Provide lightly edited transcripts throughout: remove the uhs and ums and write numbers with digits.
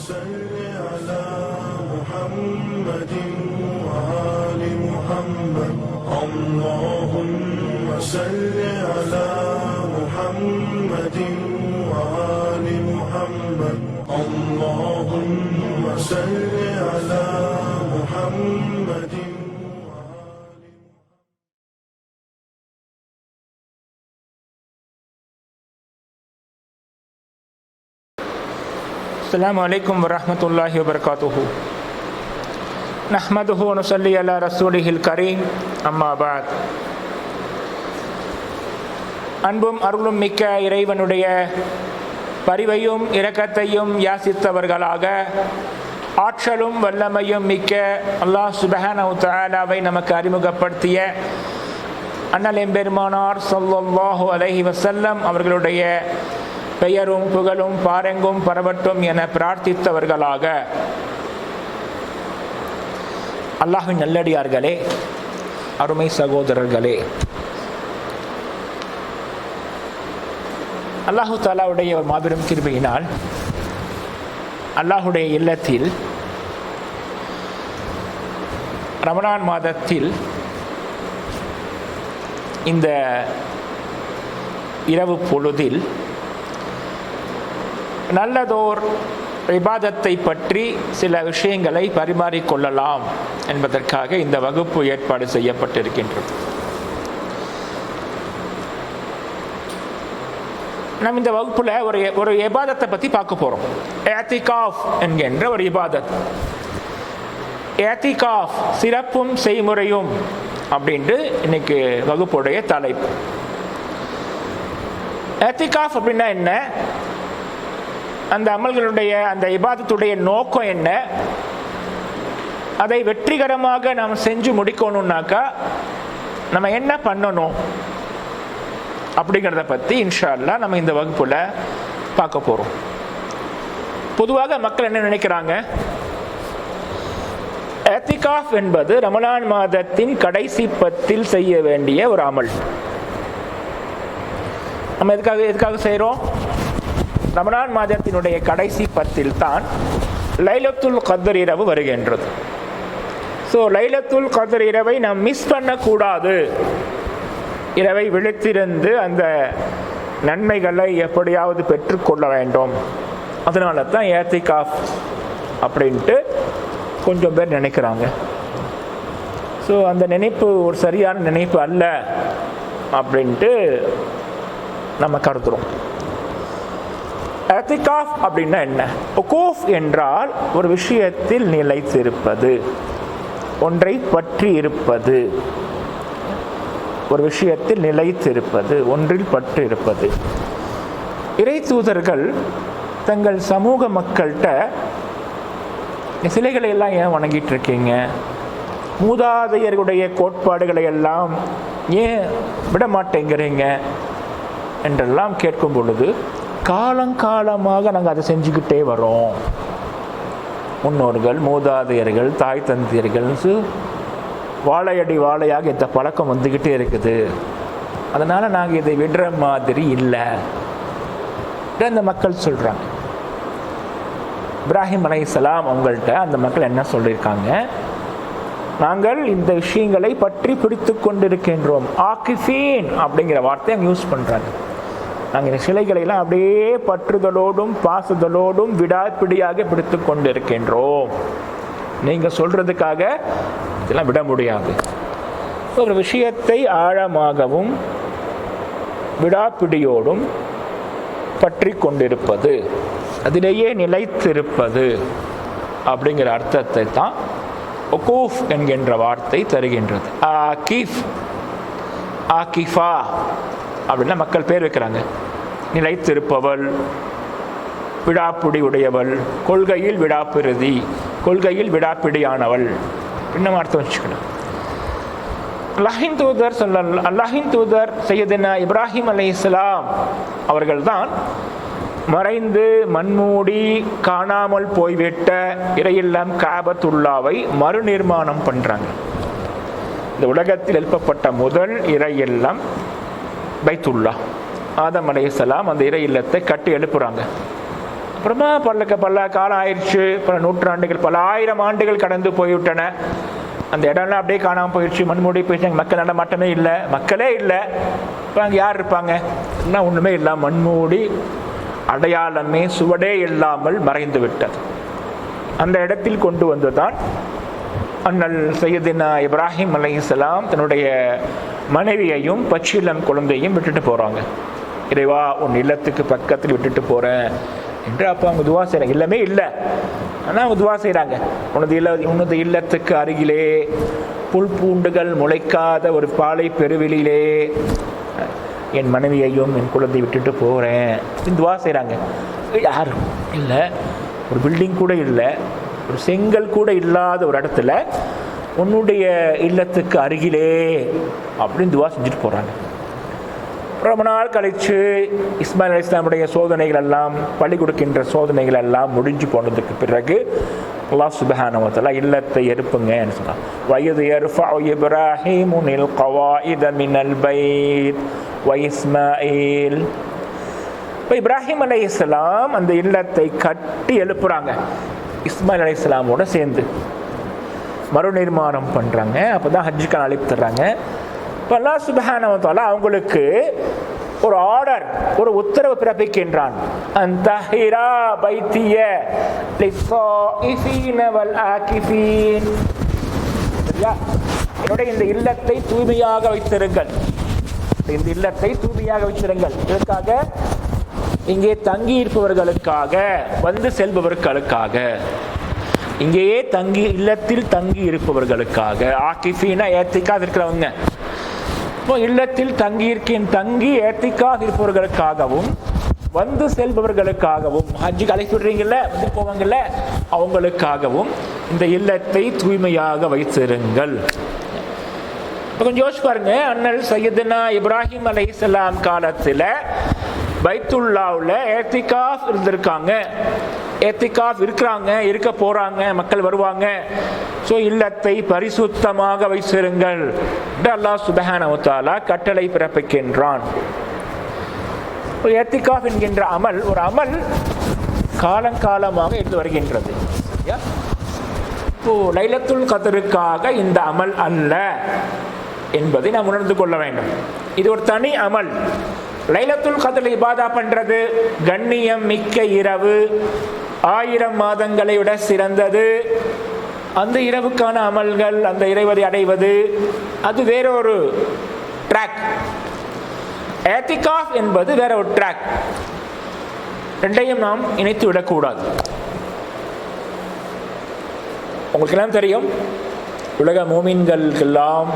صل على محمد وآل محمد اللهم صل على محمد وآل محمد اللهم صل على محمد. السلام عليكم ورحمة الله وبركاته. نحمده ونصلي على رسوله الكريم. أما بعد. அன்பும் அருளும் மிக்க இறைவனுடைய பரிவையும் இரக்கத்தையும் யாசித்தவர்களாக ஆற்றலும் வல்லமையும் மிக்க அல்லாஹ் சுப்ஹானஹு தஆலாவை நமக்கு அறிமுகப்படுத்திய அண்ணல் எம்பெருமானார் ஸல்லல்லாஹு அலைஹி வஸல்லம் அவர்களுடைய பெயரும் புகழும் பாரெங்கும் பரவட்டும் என பிரார்த்தித்தவர்களாக அல்லாஹ்வின் நல்லடியார்களே, அருமை சகோதரர்களே, அல்லாஹு தஆலாவுடைய ஒரு மாபெரும் கிருபையினால் அல்லாஹுடைய இல்லத்தில் ரமலான் மாதத்தில் இந்த இரவு பொழுதில் நல்லதோர் இபாதத்தை பற்றி சில விஷயங்களை பரிமாறிக்கொள்ளலாம் என்பதற்காக இந்த வகுப்பு ஏற்பாடு செய்யப்பட்டிருக்கின்றது. நம்ம இந்த வகுப்புல ஒரு இபாதத்தை பற்றி பார்க்க போறோம். இஅ்திகாஃப் என்கின்ற ஒரு இபாதத். இஅ்திகாஃப் சிறப்பும் செய்முறையும் அப்படின்ட்டு இன்னைக்கு வகுப்புடைய தலைப்பு. இஅ்திகாஃப் அப்படின்னா என்ன, அந்த அமல்களுடைய அந்த இபாதத்துடைய நோக்கம் என்ன, அதை வெற்றிகரமாக நாம் செஞ்சு முடிக்கணும்னாக்கா நம்ம என்ன பண்ணணும் அப்படிங்கிறத பற்றி இன்ஷா அல்லாஹ் நம்ம இந்த வகுப்புல பார்க்க போறோம். பொதுவாக மக்கள் என்ன நினைக்கிறாங்க, இஅ்திகாஃப் என்பது ரமலான் மாதத்தின் கடைசி 10 செய்ய வேண்டிய ஒரு அமல். நம்ம எதுக்காக செய்கிறோம்? ரமலான் மாதத்தினுடைய கடைசி 10 தான் லைலத்துல் கத்ர் இரவு வருகின்றது. ஸோ லைலத்துல் கத்ர் இரவை நாம் மிஸ் பண்ணக்கூடாது. இரவை விழித்திருந்து அந்த நன்மைகளை எப்படியாவது பெற்றுக்கொள்ள வேண்டும். அதனால தான் இஅ்திகாஃப் அப்படின்ட்டு கொஞ்சம் பேர் நினைக்கிறாங்க. ஸோ அந்த நினைப்பு ஒரு சரியான நினைப்பு அல்ல அப்படின்ட்டு நம்ம கருதுறோம். இஅ்திகாஃப் அப்படின்னா என்ன? உகூஃப் என்றால் ஒரு விஷயத்தில் நிலைத்திருப்பது, ஒன்றை பற்றி இருப்பது, ஒரு விஷயத்தில் நிலைத்திருப்பது, ஒன்றில் பற்றி இருப்பது. இறை தூதர்கள் தங்கள் சமூக மக்கள்கிட்ட சிலைகளை எல்லாம் ஏன் வணங்கிட்டு இருக்கீங்க, மூதாதையர்களுடைய கோட்பாடுகளை எல்லாம் ஏன் விட மாட்டேங்கிறீங்க என்றெல்லாம் கேட்கும் பொழுது, காலங்காலமாக நாங்கள் அதை செஞ்சுக்கிட்டே வரோம். முன்னோர்கள், மூதாதையர்கள், தாய் தந்தையர்கள் வாழையடி வாழையாக இந்த பழக்கம் வந்துக்கிட்டே இருக்குது. அதனால் நாங்கள் இதை விடுற மாதிரி இல்லை அந்த மக்கள் சொல்கிறாங்க. இப்ராஹிம் அலைஹிஸ்ஸலாம் அவங்கள்ட்ட அந்த மக்கள் என்ன சொல்லியிருக்காங்க, நாங்கள் இந்த விஷயங்களை பற்றி பிடித்து கொண்டிருக்கின்றோம். ஆகிஃபீன் அப்படிங்கிற வார்த்தையை அவங்க யூஸ் பண்ணுறாங்க. நாங்கள் இந்த சிலைகளெல்லாம் அப்படியே பற்றுதலோடும் பாசுதலோடும் விடாப்பிடியாக பிடித்து கொண்டு இருக்கின்றோம். நீங்கள் சொல்கிறதுக்காக இதெல்லாம் விட முடியாது. ஒரு விஷயத்தை ஆழமாகவும் விடாப்பிடியோடும் பற்றி கொண்டிருப்பது, அதிலேயே நிலைத்திருப்பது அப்படிங்கிற அர்த்தத்தை தான் உகூஃப் என்கின்ற வார்த்தை தருகின்றது. ஆகிஃப், ஆகிஃபா அப்படின்னா மக்கள் பேர் வைக்கிறாங்க. நிலைத்திருப்பவள், விடாப்பிடி உடையவள், கொள்கையில் விடாப்பிரதி, கொள்கையில் விடாப்பிடியானவள் இன்னும் அர்த்தம் வச்சுக்கணும். அல்லாஹின் தூதர் சையதுனா இப்ராஹிம் அலைஹிஸ்ஸலாம் அவர்கள் தான் மறைந்து மண்மூடி காணாமல் போய்விட்ட இறையில்லம் காபத்துல்லாவை மறுநிர்மாணம் பண்றாங்க. இந்த உலகத்தில் எழுப்பப்பட்ட முதல் இறையில்லம் பைத்துல்லா. ஆதம் அலைஹிஸ்ஸலாம் அந்த இறை இல்லத்தை கட்டி எழுப்புறாங்க. அப்புறமா பல காலம் ஆயிடுச்சு, பல நூற்றாண்டுகள், பல ஆயிரம் ஆண்டுகள் கடந்து போய்விட்டன. அந்த இடம்லாம் அப்படியே காணாமல் போயிடுச்சு, மண்மூடி போயிடுச்சு, மக்கள் நடமாட்டமே இல்லை, மக்களே இல்லை. இப்போ அங்கே யார் இருப்பாங்க? இன்னும் ஒன்றுமே இல்லை, மண்மூடி, அடையாளமே சுவடே இல்லாமல் மறைந்து விட்டது. அந்த இடத்தில் கொண்டு வந்துதான் அண்ணல் சையதுனா இப்ராஹிம் அலைஹிஸ்ஸலாம் தன்னுடைய மனைவியையும் பச்சிளம் குழந்தையும் விட்டுட்டு போகிறாங்க. இறைவா, உன் இல்லத்துக்கு பக்கத்தில் விட்டுட்டு போகிறேன் என்று அப்போ அவங்க துவா செய்கிறாங்க. இல்லமே இல்லை, ஆனால் அவங்க துவா செய்கிறாங்க. உனது இல்லத்துக்கு அருகிலே புல் பூண்டுகள் முளைக்காத ஒரு பாலை பெருவெளியிலே என் மனைவியையும் என் குழந்தை விட்டுட்டு போகிறேன் துவா செய்கிறாங்க. யாரும் இல்லை, ஒரு பில்டிங் கூட இல்லை, ஒரு செங்கல் கூட இல்லாத ஒரு இடத்துல உன்னுடைய இல்லத்துக்கு அருகிலே அப்படின்னு துவா செஞ்சுட்டு போகிறாங்க. ரொம்ப நாள் கழித்து இஸ்மாயில் அலைஹிஸ்ஸலாமுடைய சோதனைகள் எல்லாம், பள்ளி கொடுக்கின்ற சோதனைகள் எல்லாம் முடிஞ்சு போனதுக்கு பிறகு அல்லாஹ் சுப்ஹானஹு வ தஆலா இல்லத்தை எழுப்புங்கன்னு சொன்னான். வயது யர்ஃபஉ இப்ராஹீமுல் கவாயித மினல் பைத் வ இஸ்மாயில். இப்போ இப்ராஹிம் அலைஹிஸ்ஸலாம் அந்த இல்லத்தை கட்டி எழுப்புறாங்க, இஸ்மாயில் அலைஹிஸ்ஸலாமோட சேர்ந்து மறுநிர்மாணம் பண்ணுறாங்க. அப்போ தான் ஹஜ்ஜுக்கான அழைப்பு தர்றாங்க. இப்போ அல்லாஹ் சுப்ஹானஹு வ தஆலா அவங்களுக்கு ஒரு ஆர்டர், ஒரு உத்தரவு பிறப்பிக்கின்றான். அன்தஹிரா பைத்திய லிஸ்ஸாயிஃபீன வல் ஆகிஃபீன். சரியா? என்னுடைய இந்த இல்லத்தை தூய்மையாக வைத்திருங்கள், இந்த இல்லத்தை தூய்மையாக வைத்திருங்கள். இதற்காக இங்கே தங்கி இருப்பவர்களுக்காக, வந்து செல்பவர்களுக்காக, இங்கேயே தங்கி இல்லத்தில் தங்கி இருப்பவர்களுக்காக, ஆகிஃபீனா ஏத்திக்காக இருக்கிறவங்க, இப்போ இல்லத்தில் தங்கி ஏத்திக்காக இருப்பவர்களுக்காகவும், வந்து செல்பவர்களுக்காகவும், ஹஜ்ஜுக்கு அழைத்து விடுறீங்கல்ல, வந்து போவாங்கல்ல, அவங்களுக்காகவும் இந்த இல்லத்தை தூய்மையாக வைத்திருங்கள். இப்போ கொஞ்சம் யோசிச்சு பாருங்க, அண்ணல் சையதுனா இப்ராஹிம் அலைஹிஸ்ஸலாம் காலத்தில் பைத்துல்லாவில் ஏத்திகாஃப் இருந்திருக்காங்க, ஏத்திகாஃப் இருக்கிறாங்க, இருக்க போகிறாங்க, மக்கள் வருவாங்க. ஸோ இல்லத்தை பரிசுத்தமாக வைத்திருங்கள் என்று அல்லாஹ் சுப்ஹானஹு வ தஆலா கட்டளை பிறப்பிக்கின்றான். ஏத்திகாஃப் என்கின்ற அமல், ஒரு அமல் காலங்காலமாக இருந்து வருகின்றது. இப்போ லைலத்துல் கத்ருக்காக இந்த அமல் அல்ல என்பதை நாம் உணர்ந்து கொள்ள வேண்டும். இது ஒரு தனி அமல். லைலத்துல் கத்ர் இபாதா பண்றது கண்ணியம் மிக்க இரவு, 1000 மாதங்களை விட சிறந்தது. அந்த இரவுக்கான அமல்கள், அந்த இறைவரை அடைவது, அது வேறொரு ட்ராக். ஏத்திகாஃப் என்பது வேற ஒரு ட்ராக். ரெண்டையும் நாம் இணைத்து விடக்கூடாது. உங்களுக்கு எல்லாம் தெரியும், உலக மூமின்களுக்கெல்லாம்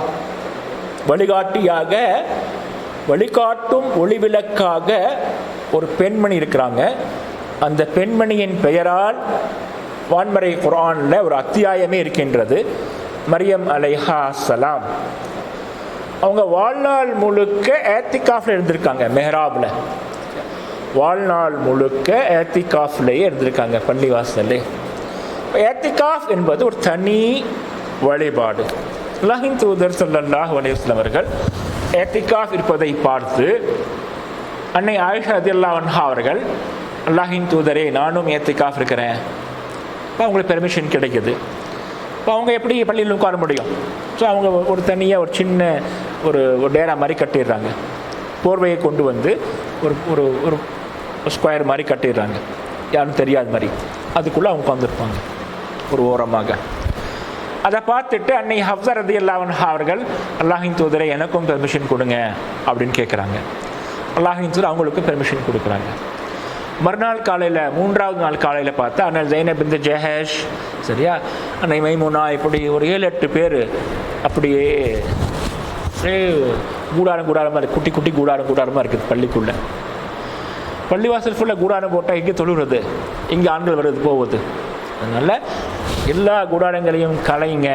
வழிகாட்டியாக, வழிகாட்டும் ஒளிவிளக்காக ஒரு பெண்மணி இருக்கிறாங்க. அந்த பெண்மணியின் பெயரால் வான்மறை குர்ஆனில் ஒரு அத்தியாயமே இருக்கின்றது, மரியம் அலைஹிஸ்ஸலாம். அவங்க வாழ்நாள் முழுக்க ஏத்திகாஃப்ல இருந்திருக்காங்க, மெஹராபில் வாழ்நாள் முழுக்க ஏத்திகாஃப்லேயே இருந்திருக்காங்க, பள்ளிவாசல்லே. ஏத்திகாஃப் என்பது ஒரு தனி வழிபாடு. அல்லாஹ்வின் தூதர் ஸல்லல்லாஹு அலைஹி வஸல்லம் அவர்கள் ஏத்திகாஃப் இருப்பதை பார்த்து அன்னை ஆயிஷா ரலியல்லாஹு அன்ஹா அவர்கள், அல்லாஹ்வின் தூதரே, நானும் ஏத்திகாஃப் இருக்கிறேன். இப்போ அவங்களுக்கு பெர்மிஷன் கிடைக்குது. இப்போ அவங்க எப்படி பள்ளியில் உட்கார முடியும்? ஸோ அவங்க ஒரு தனியாக ஒரு சின்ன ஒரு டேரா மாதிரி கட்டிடுறாங்க. போர்வையை கொண்டு வந்து ஒரு ஒரு ஒரு ஸ்கொயர் மாதிரி கட்டிடுறாங்க, யாரும் தெரியாத மாதிரி. அதுக்குள்ளே அவங்க உட்காந்துருப்பாங்க ஒரு ஓரமாக. அதை பார்த்துட்டு அன்னை ஹஃப்ஸா ரலியல்லாஹு அன்ஹா அவர்கள், அல்லாஹ்வின் தூதரை, எனக்கும் பெர்மிஷன் கொடுங்க அப்படின்னு கேட்குறாங்க. அல்லாஹ்வின் தூதர் அவங்களுக்கு பெர்மிஷன் கொடுக்குறாங்க. மறுநாள் காலையில், 3வது நாள் காலையில் பார்த்தா அண்ணல் ஜைனப் பின்த் ஜஹஷ், சரியா, அன்னை மைமுனா, இப்படி ஒரு 7-8 பேர் அப்படியே கூடாரமாக இருக்குது, குட்டி குட்டி கூடாரமாக இருக்குது பள்ளிக்குள்ளே. பள்ளிவாசல் ஃபுல்லாக கூடாரம் போட்டால் எங்கே தொழுகிறது, இங்கே ஆண்கள் வருது போகுது. அதனால் எல்லா கூடாரங்களையும் கலைங்க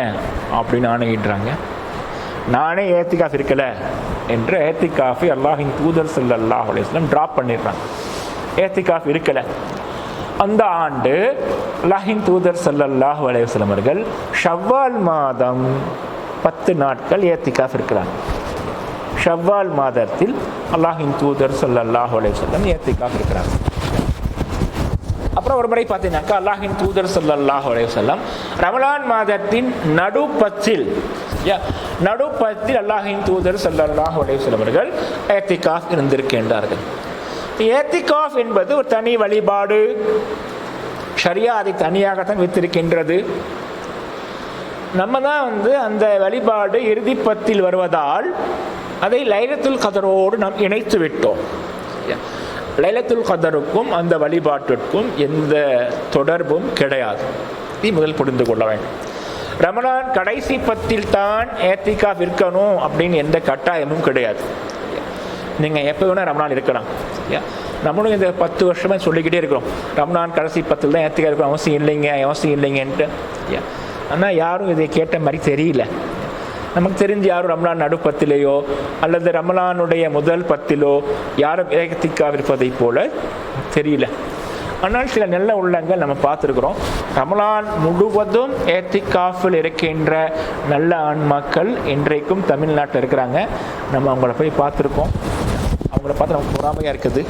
அப்படின்னு ஆணையிடுறாங்க. நானே ஏத்திகாஃப் இருக்கலை என்று ஏத்திகாஃபை அல்லாஹ்வின் தூதர் ஸல்லல்லாஹு அலைஹி வஸல்லம் ட்ராப் பண்ணிடுறாங்க. ஏத்திகாஃப் இருக்கலை. அந்த ஆண்டு அல்லாஹ்வின் தூதர் ஸல்லல்லாஹு அலைஹி வஸல்லம் அவர்கள் ஷவ்வால் மாதம் 10 நாட்கள் ஏத்திகாஃப் இருக்கிறாங்க. ஷவ்வால் மாதத்தில் அல்லாஹ்வின் தூதர் ஸல்லல்லாஹு அலைஹி வஸல்லம் ஏத்திகாஃப் இருக்கிறாங்க. அப்புறம் அப்புறம் ஒரு முறை பார்த்தீங்கன்னாக்கா அல்லாஹின் தூதர் ஸல்லல்லாஹு அலைஹி வஸல்லம் ரமலான் மாதத்தின் நடுப்பத்தில் அல்லாஹின் தூதர் ஸல்லல்லாஹு அலைஹி வஸல்லம் அவர்கள் ஏத்திகாஃப் இருந்திருக்கின்றார்கள். ஏத்திகாஃப் என்பது ஒரு தனி வழிபாடு. ஷரியா அதை தனியாகத்தான் வைத்திருக்கின்றது. நம்ம தான் அந்த வழிபாடு இறுதி பத்தில் வருவதால் அதை லைலத்துல் கதரோடு நாம் இணைத்து விட்டோம். லைலத்துல் கதருக்கும் அந்த வழிபாட்டிற்கும் எந்த தொடர்பும் கிடையாது. இது முதல் புரிந்து கொள்ள வேண்டும். ரமலான் கடைசி பத்தில் தான் ஏத்திகாஃப் இருக்கணும் அப்படின்னு எந்த கட்டாயமும் கிடையாது. நீங்கள் எப்போ வேணால் ரமலான் இருக்கலாம். நம்மளும் இந்த 10 வருஷமாக சொல்லிக்கிட்டே இருக்கிறோம், ரமலான் கடைசி பத்தில் தான் ஏத்திகாஃப் இருக்கணும், அவசியம் இல்லைங்கன்ட்டு. ஆனால் யாரும் இதை கேட்ட மாதிரி தெரியல. நமக்கு தெரிஞ்சு யாரும் ரமலான் நடுப்பத்திலேயோ அல்லது ரமலானுடைய முதல் பத்திலோ யாரும் ஏத்திகாஃப் இருப்பதை போல தெரியல. ஆனால் சில நல்ல உள்ளங்கள் நம்ம பார்த்துருக்குறோம். ரமலான் முழுவதும் ஏத்திகாஃபில் இருக்கின்ற நல்ல ஆன்மாக்கள் இன்றைக்கும் தமிழ்நாட்டில் இருக்கிறாங்க. நம்ம அவங்கள போய் பார்த்துருக்கோம். அவங்கள பார்த்து நமக்கு பொறாமையாக இருக்குது.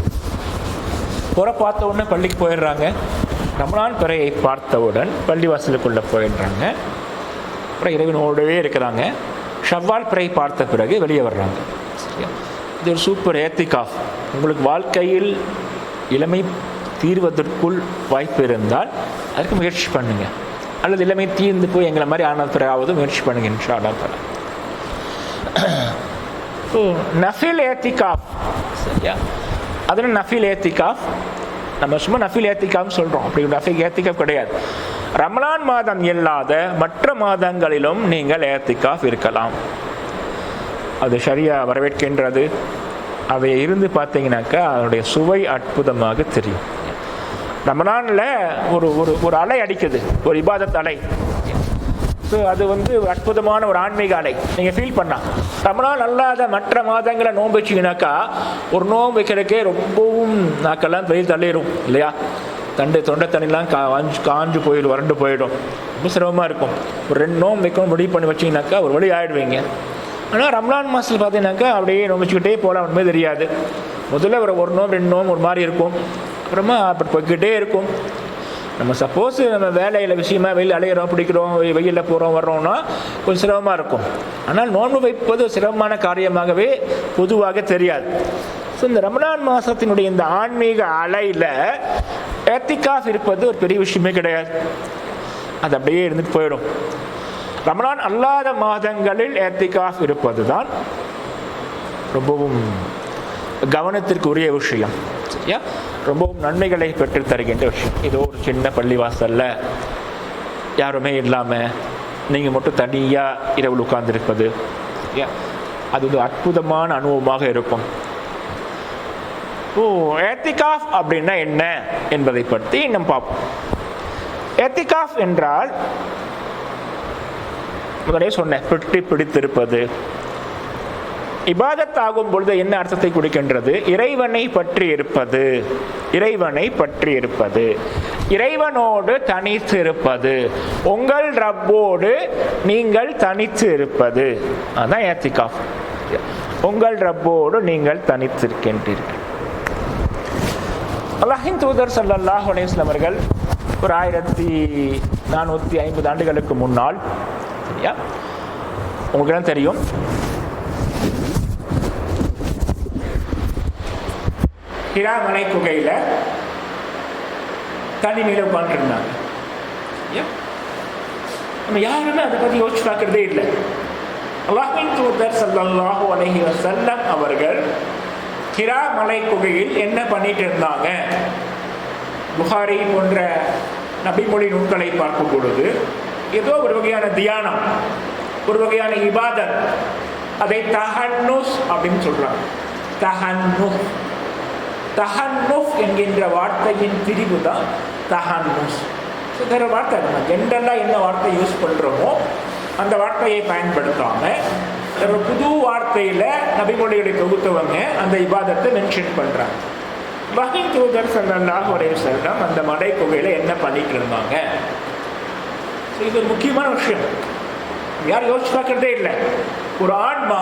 பார்த்த உடனே பள்ளிக்கு போயிடுறாங்க. ரமலான் பிறையை பார்த்தவுடன் பள்ளிவாசலுக்குள்ளே போயிடுறாங்க. அப்புறம் இறைவனோடவே இருக்கிறாங்க. ஷவ்வால் பிறை பார்த்த பிறகு வெளியே வர்றாங்க. சரியா? இது ஒரு சூப்பர் ஏத்திகாஃப். உங்களுக்கு வாழ்க்கையில் இளமை தீர்வதற்குள் வாய்ப்பு இருந்தால் அதுக்கு முயற்சி பண்ணுங்க, அல்லது இளமை தீர்ந்து போய் எங்களை மாதிரி ஆனது பிறகாவது முயற்சி பண்ணுங்க இன்ஷா அல்லாஹ் தஆலா. நஃபில் ஏத்திகாஃப். சரியா? அதில் நஃபில் ஏத்திகாஃப் நம்ம சும்மா நஃபில் ஏத்திகாஃப்னு சொல்கிறோம். அப்படி நஃபில் ஏத்திகாஃப் கிடையாது. ரமலான் மாதம் இல்லாத மற்ற மாதங்களிலும் நீங்கள் ஏத்திகாஃப் இருக்கலாம். அது ஷரியா வரவேற்கின்றது. அதை இருந்து பார்த்தீங்கன்னாக்கா அதனுடைய சுவை அற்புதமாக தெரியும். ரமலானில் ஒரு அலை அடிக்குது, ஒரு இபாதத் அலை. ஸோ அது அற்புதமான ஒரு ஆன்மீக அலை. நீங்கள் ஃபீல் பண்ணலாம். ரமலான் அல்லாத மற்ற மாதங்களை நோன்பு வச்சிங்கனாக்கா ஒரு நோன்பு வைக்கிறதுக்கே ரொம்பவும் நாக்கெல்லாம் வெளியே தள்ளிடும் இல்லையா? தொண்டை தண்ணிலாம் காஞ்சு போயிடும், வறண்டு போயிடும், ரொம்ப சிரமமாக இருக்கும். ஒரு 2 நோன்பு வைக்கணும் முடிவு பண்ணி வச்சிங்கனாக்கா ஒரு வழி ஆகிடுவீங்க. ஆனால் ரம்லான் மாதத்தில் பார்த்தீங்கன்னாக்கா அப்படியே நோம்பிச்சுக்கிட்டே போகலாம், ஒன்றுமே தெரியாது. முதல்ல ஒரு நோம்பு 2 நோம்பு ஒரு மாதிரி இருக்கும், அப்புறமா அப்படி போய்கிட்டே இருக்கும். நம்ம சப்போஸ் நம்ம வேலையில் விஷயமா வெயில் அலையிறோம், பிடிக்கிறோம், வெயிலில் போகிறோம் வர்றோம்னா கொஞ்சம் சிரமமாக இருக்கும். ஆனால் நோன்பு வைப்பது சிரமமான காரியமாகவே பொதுவாக தெரியாது. ஸோ இந்த ரமலான் மாதத்தினுடைய இந்த ஆன்மீக அலையில் ஏத்திகாஃப் இருப்பது ஒரு பெரிய விஷயமே கிடையாது. அது அப்படியே இருந்துட்டு போயிடும். ரமலான் அல்லாத மாதங்களில் ஏத்திகாஃப் இருப்பது தான் ரொம்பவும் கவனத்திற்குரிய விஷயம். சரியா? ரொம்பவும் நன்மைகளை பெற்று தருகின்ற விஷயம். ஏதோ ஒரு சின்ன பள்ளிவாசலில் யாருமே இல்லாமல் நீங்கள் மட்டும் தனியாக இரவில் உட்கார்ந்துருப்பது, சரியா? அது ஒரு அற்புதமான அனுபவமாக இருக்கும். ஏத்திகாஃப் அப்படின்னா என்ன என்பதை பற்றி நம்ம பார்ப்போம். ஏத்திகாஃப் என்றால் முதலே சொன்னேன், பிடித்திருப்பது. இபாதத் ஆகும் பொழுது என்ன அர்த்தத்தை கொடுக்கின்றது? இறைவனை பற்றி இருப்பது, இறைவனை பற்றி இருப்பது, இறைவனோடு தனித்து இருப்பது, உங்கள் ரப்போடு நீங்கள் தனித்து இருப்பது. அதான் ஏத்திகாஃப். உங்கள் ரப்போடு நீங்கள் தனித்திருக்கின்றீர்கள். அல்லாஹ்வின் தூதர் ஸல்லல்லாஹு அலைஹி வஸல்லம் அவர்கள் ஒரு 1450 ஆண்டுகளுக்கு முன்னால், சரியா, உங்களுக்கு என்ன தெரியும், ஹிரா மலை குகையில் தனிமையில் உட்காந்துருந்தாங்க. நம்ம யாருமே அதை பற்றி யோசிச்சு பார்க்கறதே இல்லை. அல்லாஹ்வின் தூதர் ஸல்லல்லாஹு அலைஹி வஸல்லம் அவர்கள் ஹிரா மலை குகையில் என்ன பண்ணிட்டு இருந்தாங்க? புகாரி போன்ற நபிமொழி நூல்களை பார்க்கும் பொழுது ஏதோ ஒரு வகையான தியானம், ஒரு வகையான இபாதத், அதை தஹன்னுஸ் அப்படின்னு சொல்றாங்க. தஹன்னுஸ், தஹன்னுஸ் என்கின்ற வார்த்தையின் பிரிவு தான் தஹன்னுஸ். வேற வார்த்தை நம்ம ஜென்ரலாக என்ன வார்த்தை யூஸ் பண்ணுறோமோ அந்த வார்த்தையை பயன்படுத்தாமல் ஒரு புது வார்த்தையில் நபிமொழிகளை தொகுத்தவங்க அந்த இபாதத்தை மென்ஷன் பண்ணுறாங்க. அல்லாஹ்வின் தூதர் ஸல்லல்லாஹு அலைஹி வஸல்லம் அந்த மலை குகையில் என்ன பண்ணிட்டு இருந்தாங்க? இது ஒரு முக்கியமான விஷயம், யாரும் யோசிச்சு பார்க்கறதே இல்லை. ஒரு ஆன்மா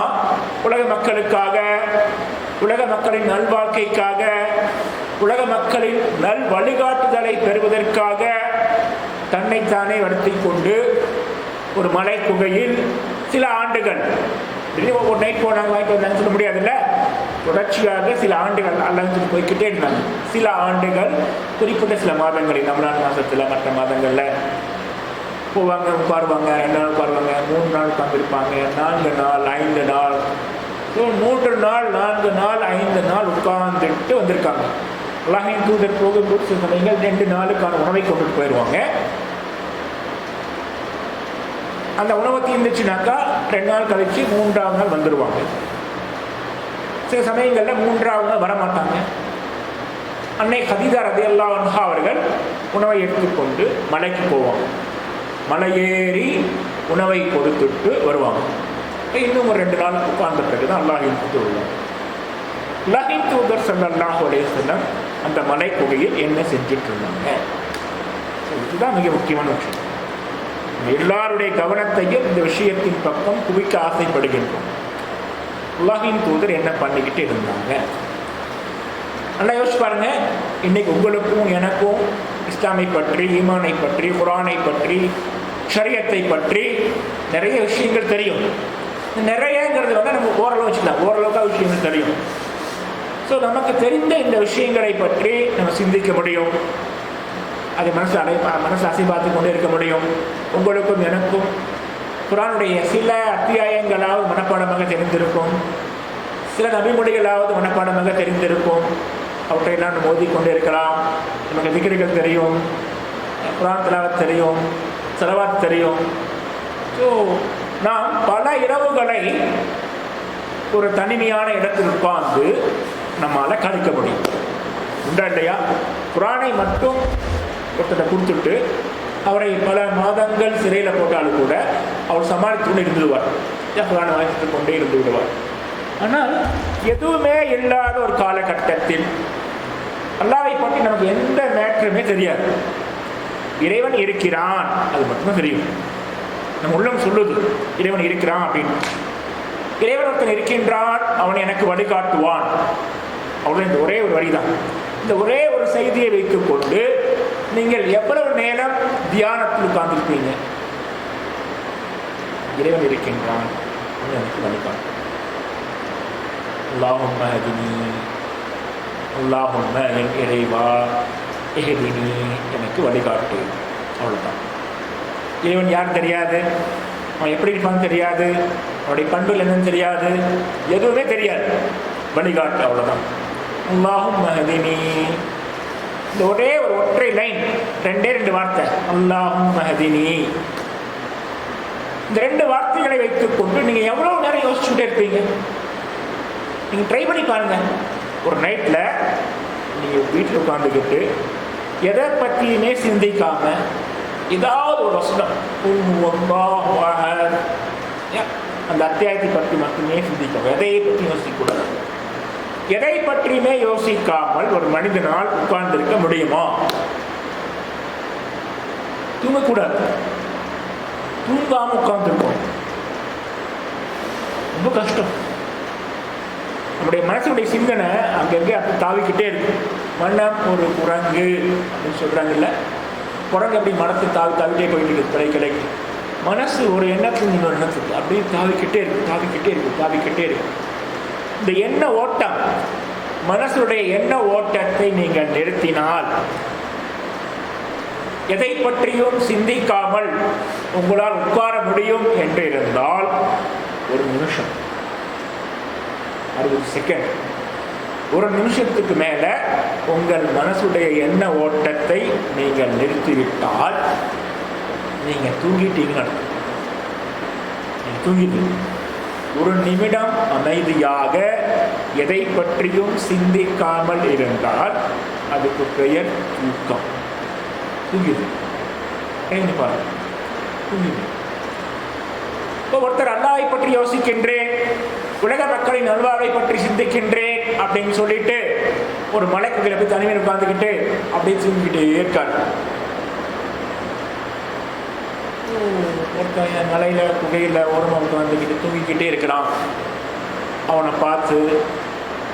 உலக மக்களுக்காக, உலக மக்களின் நல்வாழ்க்கைக்காக உலக மக்களின் நல் வழிகாட்டுதலை பெறுவதற்காக தன்னைத்தானே வருத்திக் கொண்டு ஒரு மலை குகையில் சில ஆண்டுகள், ஒரு நைட் போனாங்க வாங்கிட்டு வந்தாங்கன்னு சொல்ல முடியாதுல்ல, தொடர்ச்சியாக சில ஆண்டுகள் அல்லது போய்கிட்டே இருந்தாங்க. சில ஆண்டுகள், குறிப்பிட்ட சில மாதங்களில், ரமலான் மாதத்தில் மற்ற மாதங்களில் போவாங்க, உட்காருவாங்க, 2 நாள் உட்காருவாங்க, 3 நாள் உட்காந்துருப்பாங்க, 4 நாள் 5 நாள், 3 நாள் 4 நாள் 5 நாள் உட்கார்ந்துட்டு வந்திருக்காங்க. அல்லாஹ்வின் தூதர் போகும்போது சில சமயங்கள் 2 நாளுக்கான உணவை கொண்டுட்டு போயிடுவாங்க. அந்த உணவு தீர்ந்துச்சுனாக்கா 2 நாள் கழிச்சு 3ஆவது நாள் வந்துடுவாங்க. சில சமயங்களில் 3ஆவது நாள் வரமாட்டாங்க. அன்னை கதீஜா ரலியல்லாஹு அன்ஹா அவர்கள் உணவை எடுத்துக்கொண்டு மலைக்கு போவாங்க. மலையேறி உணவை கொடுத்துட்டு வருவாங்க. இன்னும் ஒரு 2 நாள் உட்கார்ந்த பிறகுதான் அல்லாஹ்வின் தூதர் வருவாங்க. அல்லாஹ்வின் தூதர் ஸல்லல்லாஹு அலைஹி வஸல்லம் அந்த மலை குகையில் என்ன செஞ்சுட்டு இருந்தாங்க? இதுதான் மிக முக்கியமான விஷயம். எல்லாருடைய கவனத்தையும் இந்த விஷயத்தின் பக்கம் குவிக்க ஆசைப்படுகின்றோம். அல்லாஹ்வின் தூதர் என்ன பண்ணிக்கிட்டு இருந்தாங்க? நல்லா யோசிச்சு பாருங்க. இன்னைக்கு உங்களுக்கும் எனக்கும் இஸ்லாமை பற்றி, ஈமானை பற்றி, குர்ஆனை பற்றி, ஷரியத்தை பற்றி நிறைய விஷயங்கள் தெரியும். நிறையங்கிறது நம்ம ஓரளவு வச்சுக்கலாம், ஓரளவுக்காக விஷயங்கள் தெரியும். ஸோ நமக்கு தெரிந்த இந்த விஷயங்களை பற்றி நம்ம சிந்திக்க முடியும், அதை மனசு அசைபார்த்து கொண்டு இருக்க முடியும். உங்களுக்கும் எனக்கும் குர்ஆனுடைய சில அத்தியாயங்களாவது மனப்பாடமாக தெரிந்திருக்கும், சில நபிமொழிகளாவது மனப்பாடமாக தெரிந்திருக்கும். அவற்றையெல்லாம் நம்ம ஓதிக்கொண்டு இருக்கலாம். நமக்கு திக்ருகள் தெரியும், குர்ஆன் திலாவத் தெரியும், ஸலவாத் தெரியும். ஸோ நாம் பல இரவுகளை ஒரு தனிமையான இடத்தில் உட்கார்ந்து நம்மால் கழிக்க முடியும். உண்டா இல்லையா? குர்ஆனை மட்டும் ஒருத்தரை கொடுத்துட்டு அவரை பல மாதங்கள் சிறையில் போட்டாலும் கூட அவர் சமாளித்து கொண்டு இருந்து விடுவார், குர்ஆனை வாசித்து கொண்டே இருந்து விடுவார். ஆனால் எதுவுமே இல்லாத ஒரு காலகட்டத்தில் அல்லாஹ்வை பற்றி நமக்கு எந்த மேட்டருமே தெரியாது. இறைவன் இருக்கிறான், அது மட்டும்தான் தெரியும். நம்ம உள்ளம் சொல்லுது இறைவன் இருக்கிறான் அப்படின்னு. இறைவன் ஒருத்தன் இருக்கின்றான், அவன் எனக்கு வழிகாட்டுவான், அவ்வளோ. இந்த ஒரே ஒரு வரிதான். இந்த ஒரே ஒரு செய்தியை வைத்துக் கொண்டு நீங்கள் எவ்வளவு நேரம் தியானத்தில் உட்கார்ந்திருப்பீங்க? இறைவன் இருக்கின்றான், அவன் எனக்கு வழிகாட்டுவான். அல்லாஹும்ம ஹதினி, அல்லாஹும்ம என் இறைவா இஹ்தினி, எனக்கு வழிகாட்டு. அவ்வளோதான். இறைவன் யார் தெரியாது, அவன் எப்படி இருப்பான்னு தெரியாது, அவனுடைய பண்புகள் என்னன்னு தெரியாது, எதுவுமே தெரியாது. வழிகாட்டு, அவ்வளோதான். அல்லாஹும்ம ஹதினி, இந்த ஒற்றை லைன், 2 வார்த்தை, அல்லாஹும்ம ஹதினி. இந்த 2 வார்த்தைகளை வைத்துக்கொண்டு நீங்கள் எவ்வளோ நேரம் யோசிச்சுட்டே இருப்பீங்க? நீங்கள் ட்ரை பண்ணி பாருங்க. ஒரு நைட்டில் நீங்கள் வீட்டில் உட்காந்துக்கிட்டு எதை பற்றியுமே சிந்திக்காம ஏதாவது ஒரு வசனம், அந்த அத்தியாயத்தை பற்றி மட்டுமே சிந்திக்காம, எதையை பற்றி யோசிக்கக்கூடாது. எதை பற்றியுமே யோசிக்காமல் ஒரு மனிதனால் உட்கார்ந்திருக்க முடியுமா? தூங்கக்கூடாது. தூங்காமல் உட்கார்ந்துருக்கோம், ரொம்ப கஷ்டம். நம்முடைய மனசுடைய சிந்தனை அங்கங்கே அப்படி தாவிக்கிட்டே இருக்கு. மனம் ஒரு குரங்கு அப்படின்னு சொல்கிறாங்கல்ல, குரங்கு அப்படி மனத்தை தாவிட்டே போயிட்டு இருக்கு கிடைக்கு. மனசு ஒரு எண்ணத்துக்கு இன்னொரு எண்ணத்துக்கு அப்படியே தாவிக்கிட்டே இருக்கு. இந்த எண்ண ஓட்டம், மனசுடைய எண்ண ஓட்டத்தை நீங்கள் நிறுத்தினால், எதை பற்றியும் சிந்திக்காமல் உங்களால் உட்கார முடியும் என்று இருந்தால், ஒரு நிமிஷம், 60 செகண்ட், ஒரு நிமிஷத்துக்கு மேல உங்கள் மனசுடைய எண்ண ஓட்டத்தை நீங்கள் நிறுத்திவிட்டால் நீங்கள் தூங்கிட்டீங்கன்னு அர்த்தம். நீங்கள் தூங்கிட்டீங்க. ஒரு நிமிடம் அமைதியாக எதை பற்றியும் சிந்திக்காமல் இருந்தால் அதுக்கு பெயர் தூக்கம். தூங்கிடு. பாருங்க, தூங்கிடு. இப்போ ஒருத்தர் அல்லாஹ்வை பற்றி யோசிக்கின்றேன், உலக மக்களின் நல்வாழ்வை பற்றி சிந்திக்கின்றேன் அப்படின்னு சொல்லிட்டு ஒரு மலைக்குகளை போய் தனிமையில் உட்காந்துக்கிட்டு அப்படியே தூங்கிக்கிட்டே இருக்காரு. ஒருத்தன் மலையில் குகையில் ஓரமாக உட்காந்துக்கிட்டு தூங்கிக்கிட்டே இருக்கிறான். அவனை பார்த்து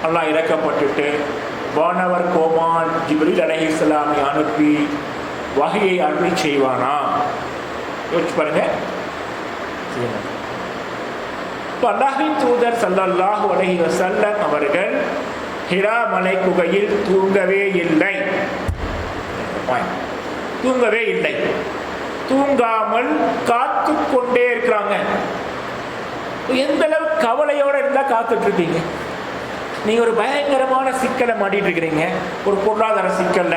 அல்லாஹ் இறக்கப்பட்டுட்டு வானவர் கோமான் ஜிப்ரீல் அலைஹிஸ்ஸலாமை அனுப்பி வஹியை அருளி செய்வானா? யோசிச்சு பாருங்க. இப்போ அல்லாஹ்வின் தூதர் ஸல்லல்லாஹு அலைஹி வஸல்லம் அவர்கள் ஹிரா மலை குகையில் தூங்கவே இல்லை. தூங்காமல் காத்து கொண்டே இருக்கிறாங்க. எந்த அளவு கவலையோடு இருந்தால் காத்துட்டு இருக்கீங்க? நீங்க ஒரு பயங்கரமான சிக்கலை மாட்டிட்டு இருக்கிறீங்க, ஒரு பொருளாதார சிக்கல்ல.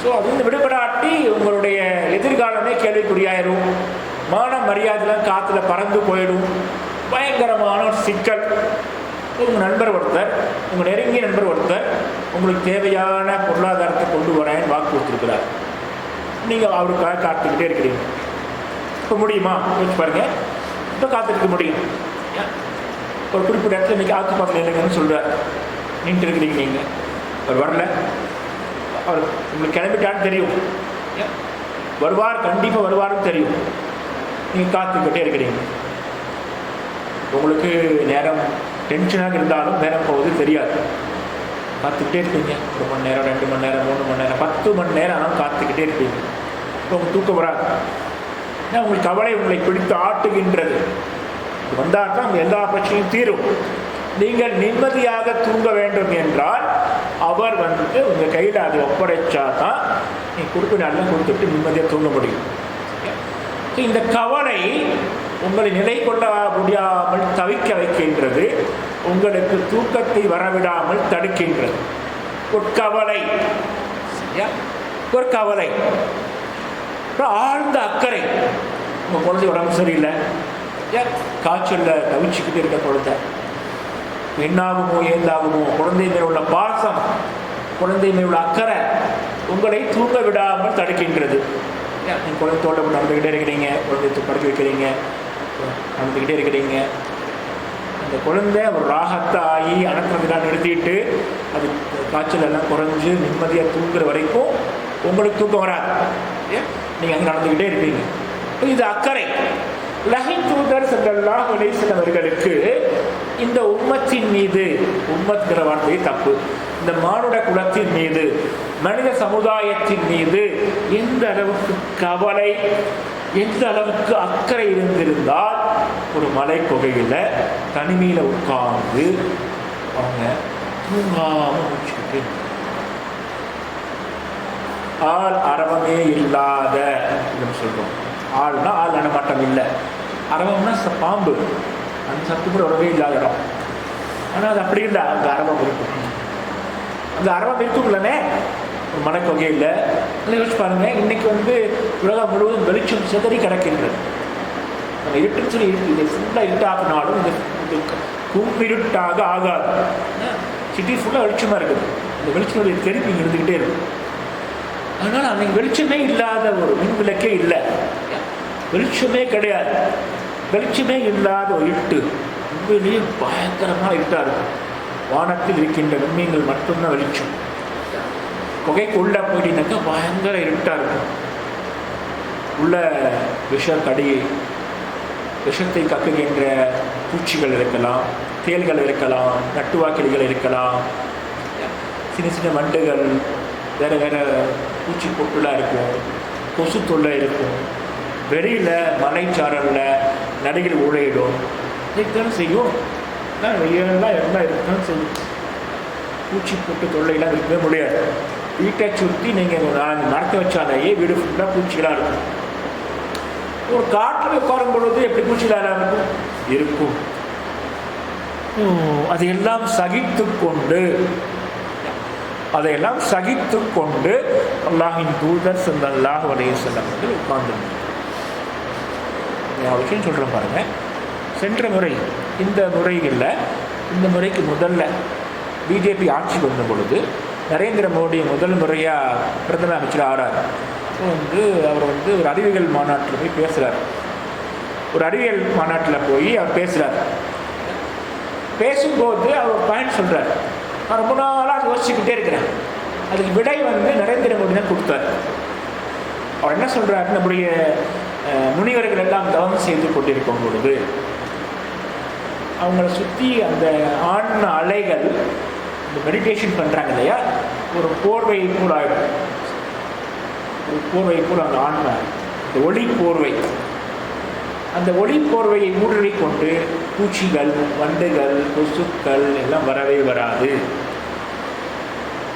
ஸோ அது வந்து விடுபடாட்டி உங்களுடைய எதிர்காலமே கேள்விக்குறியாயிரும். மான மரியாதைலாம் காத்துல பறந்து போயிடும். பயங்கரமான ஒரு சிக்கல். உங்கள் நண்பர் ஒருத்தர், உங்கள் நெருங்கிய நண்பர் ஒருத்தர் உங்களுக்கு தேவையான பொருளாதாரத்தை கொண்டு வரேன்னு வாக்கு கொடுத்துருக்கிறார். நீங்கள் அவருக்காக காத்துக்கிட்டே இருக்கிறீங்க. இப்போ முடியுமா? யோசிச்சு பாருங்க. இப்போ காத்துக்க முடியும். ஒரு குறிப்பிட்ட இடத்துல இன்றைக்கி ஆத்து பாத்தில் இல்லைங்கன்னு சொல்கிறார். நின்று இருக்கிறீங்க. நீங்கள் அவர் வரல, அவர் உங்களுக்கு கிளம்பிட்டான்னு தெரியும். வருவார், கண்டிப்பாக வருவார்னு தெரியும். நீங்கள் காத்துக்கிட்டே இருக்கிறீங்க. உங்களுக்கு நேரம் டென்ஷனாக இருந்தாலும் நேரம் போவது தெரியாது. காத்துக்கிட்டே இருப்பீங்க. 1 மணி நேரம், 2 மணி நேரம், 3 மணி நேரம், 10 மணி நேரம் ஆனால் காத்துக்கிட்டே இருப்பீங்க. இப்போ உங்களுக்கு தூக்கம் வராது. ஏன்னா உங்களுக்கு கவலை உங்களை பிடித்து ஆட்டுகின்றது. வந்தால் தான் எல்லா பிரச்சனையும் தீரும். நீங்கள் நிம்மதியாக தூங்க வேண்டும் என்றால் அவர் வந்து உங்கள் கையில் அதை ஒப்படைச்சா தான் நீங்கள் கொடுக்க நாளில் கொடுத்துட்டு நிம்மதியாக தூங்க முடியும். இந்த கவலை உங்களை நிலை கொள்ள முடியாமல் தவிக்க வைக்கின்றது. உங்களுக்கு தூக்கத்தை வரவிடாமல் தடுக்கின்றது. ஒரு கவலை, ஒரு கவலை, ஆழ்ந்த அக்கறை. உங்கள் குழந்தை உடம்பு சரியில்லை, காய்ச்சலில் தவிச்சுக்கிட்டு இருக்க குழந்தை என்னாகுமோ ஏந்தாகுமோ, குழந்தை மேல் உள்ள பாசம், குழந்தை மேல் உள்ள அக்கறை உங்களை தூங்க விடாமல் தடுக்கின்றது. நீங்கள் குழந்தையோட நடந்துக்கிட்டே இருக்கிறீங்க, குழந்தை படுக்க வைக்கிறீங்க, நடந்துக்கிட்டே இருக்கிறீங்க. அந்த குழந்தை ஒரு ராகத்தை ஆகி அணக்கிறதுலாம் நிறுத்திட்டு அது காய்ச்சல் எல்லாம் குறைஞ்சு நிம்மதியாக தூங்குற வரைக்கும் உங்களுக்கு தூக்கம் வராது. நீங்கள் அங்கே நடந்துக்கிட்டே இருப்பீங்க. இது அக்கறை. அல்லாஹ்வின் தூதர் ஸல்லல்லாஹு அலைஹி வஸல்லம் அவர்களுக்கு இந்த உம்மத்தின் மீது, உம்மத்ங்கிற வார்த்தை தப்பு, இந்த மானுட குலத்தின் மீது, மனித சமுதாயத்தின் மீது எந்த அளவுக்கு கவலை, எந்த அளவுக்கு அக்கறை இருந்திருந்தால் ஒரு மலை குகையில் தனிமையில் உட்கார்ந்து அவங்க தூங்காமல் முடிச்சுக்கிட்டு ஆள் அரவமே இல்லாத சொல்றோம். ஆள்னா ஆள் நடமாட்டம் இல்லை, அரவம்னா பாம்பு, அந்த சத்து கூட உடவே இல்லாத இடம். ஆனால் அது அப்படி இல்லை, அங்கே அரவம் இருக்கும். அந்த அரவம் இருக்கும் இல்லைனே ஒரு மலைக்கொகை இல்லை. யோசிச்சு பாருங்க. இன்னைக்கு வந்து உலகம் முழுவதும் வெளிச்சம் சிதறி கிடக்கின்றது. நம்ம இருட்டுன்னு சொல்லி இதை ஃபுல்லாக இருட்டாக்குனாலும் இந்த கும்பிருட்டாக ஆகாது. சிட்டி ஃபுல்லாக வெளிச்சமாக இருக்குது. இந்த வெளிச்சம் தெரிப்பி இருந்துக்கிட்டே இருக்கும். அதனால் அன்னைக்கு வெளிச்சமே இல்லாத ஒரு மின் விளக்கே இல்லை, வெளிச்சமே கிடையாது. வெளிச்சமே இல்லாத ஒரு இருட்டு, உண்மையிலேயே பயங்கரமாக இருட்டாக இருக்கும். வானத்தில் இருக்கின்ற விண்மீன்கள் மட்டும்தான் வெளிச்சம். குகைக்கு உள்ளே போயிட்டீங்கன்னாக்கா பயங்கர இருட்டாக இருக்கும். உள்ள விஷக்கடி, விஷத்தை கக்குகின்ற பூச்சிகள் இருக்கலாம், தேள்கள் இருக்கலாம், நட்டுவாக்கிலிகள் இருக்கலாம், சின்ன சின்ன வண்டுகள், வேறு வேறு பூச்சி பொட்டுலாம் இருக்கும், கொசு தொல்லை இருக்கும். வெளியில் மலைச்சாரலில் நடிகள் ஊழையிடும். இதுதான் செய்யும். வெயிலெல்லாம் எல்லாம் இருக்குன்னு செய்யும். பூச்சி பொட்டு தொல்லையெல்லாம் இருக்கவே முடியாது. வீட்டை சுற்றி நீங்கள் நடக்க வச்சாலேயே வீடு ஃபுல்லாக பூச்சிகளாக இருக்கும். ஒரு காட்டில் உட்காரும் பொழுது எப்படி பூச்சிகளாக இருக்கும். அதையெல்லாம் சகித்து கொண்டு அல்லாஹ்வின் தூதர் ஸல்லல்லாஹு அலைஹி வஸல்லம் உட்கார்ந்து விஷயம் சொல்கிறேன் பாருங்க. சென்ற முறை, இந்த முறையில், இந்த முறைக்கு முதல்ல பிஜேபி ஆட்சி வந்த பொழுது நரேந்திர மோடி முதல் முறையாக பிரதம அமைச்சர் ஆகிறார். அவர் ஒரு அறிவியல் மாநாட்டில் போய் பேசுகிறார். ஒரு அறிவியல் மாநாட்டில் போய் அவர் பேசுகிறார். பேசும்போது அவர் பாயிண்ட் சொல்கிறார். நான் ரொம்ப நாளாக யோசிச்சுக்கிட்டே இருக்கிறேன். அதுக்கு விடை நரேந்திர மோடி தான் கொடுத்தார். அவர் என்ன சொல்கிறார், நம்முடைய முனிவர்கள் எல்லாம் தவம் செய்து கொண்டிருக்கும் பொழுது அவங்கள சுற்றி அந்த ஆண் அலைகள் இந்த மெடிடேஷன் பண்ணுறாங்க இல்லையா, ஒரு போர்வையை கூட ஆகிடும். ஒரு போர்வை கூட அந்த ஆன்மை, இந்த ஒளி போர்வை, அந்த ஒளி போர்வையை ஊடுருவி கொண்டு பூச்சிகள், வண்டுகள், கொசுக்கள் எல்லாம் வரவே வராது.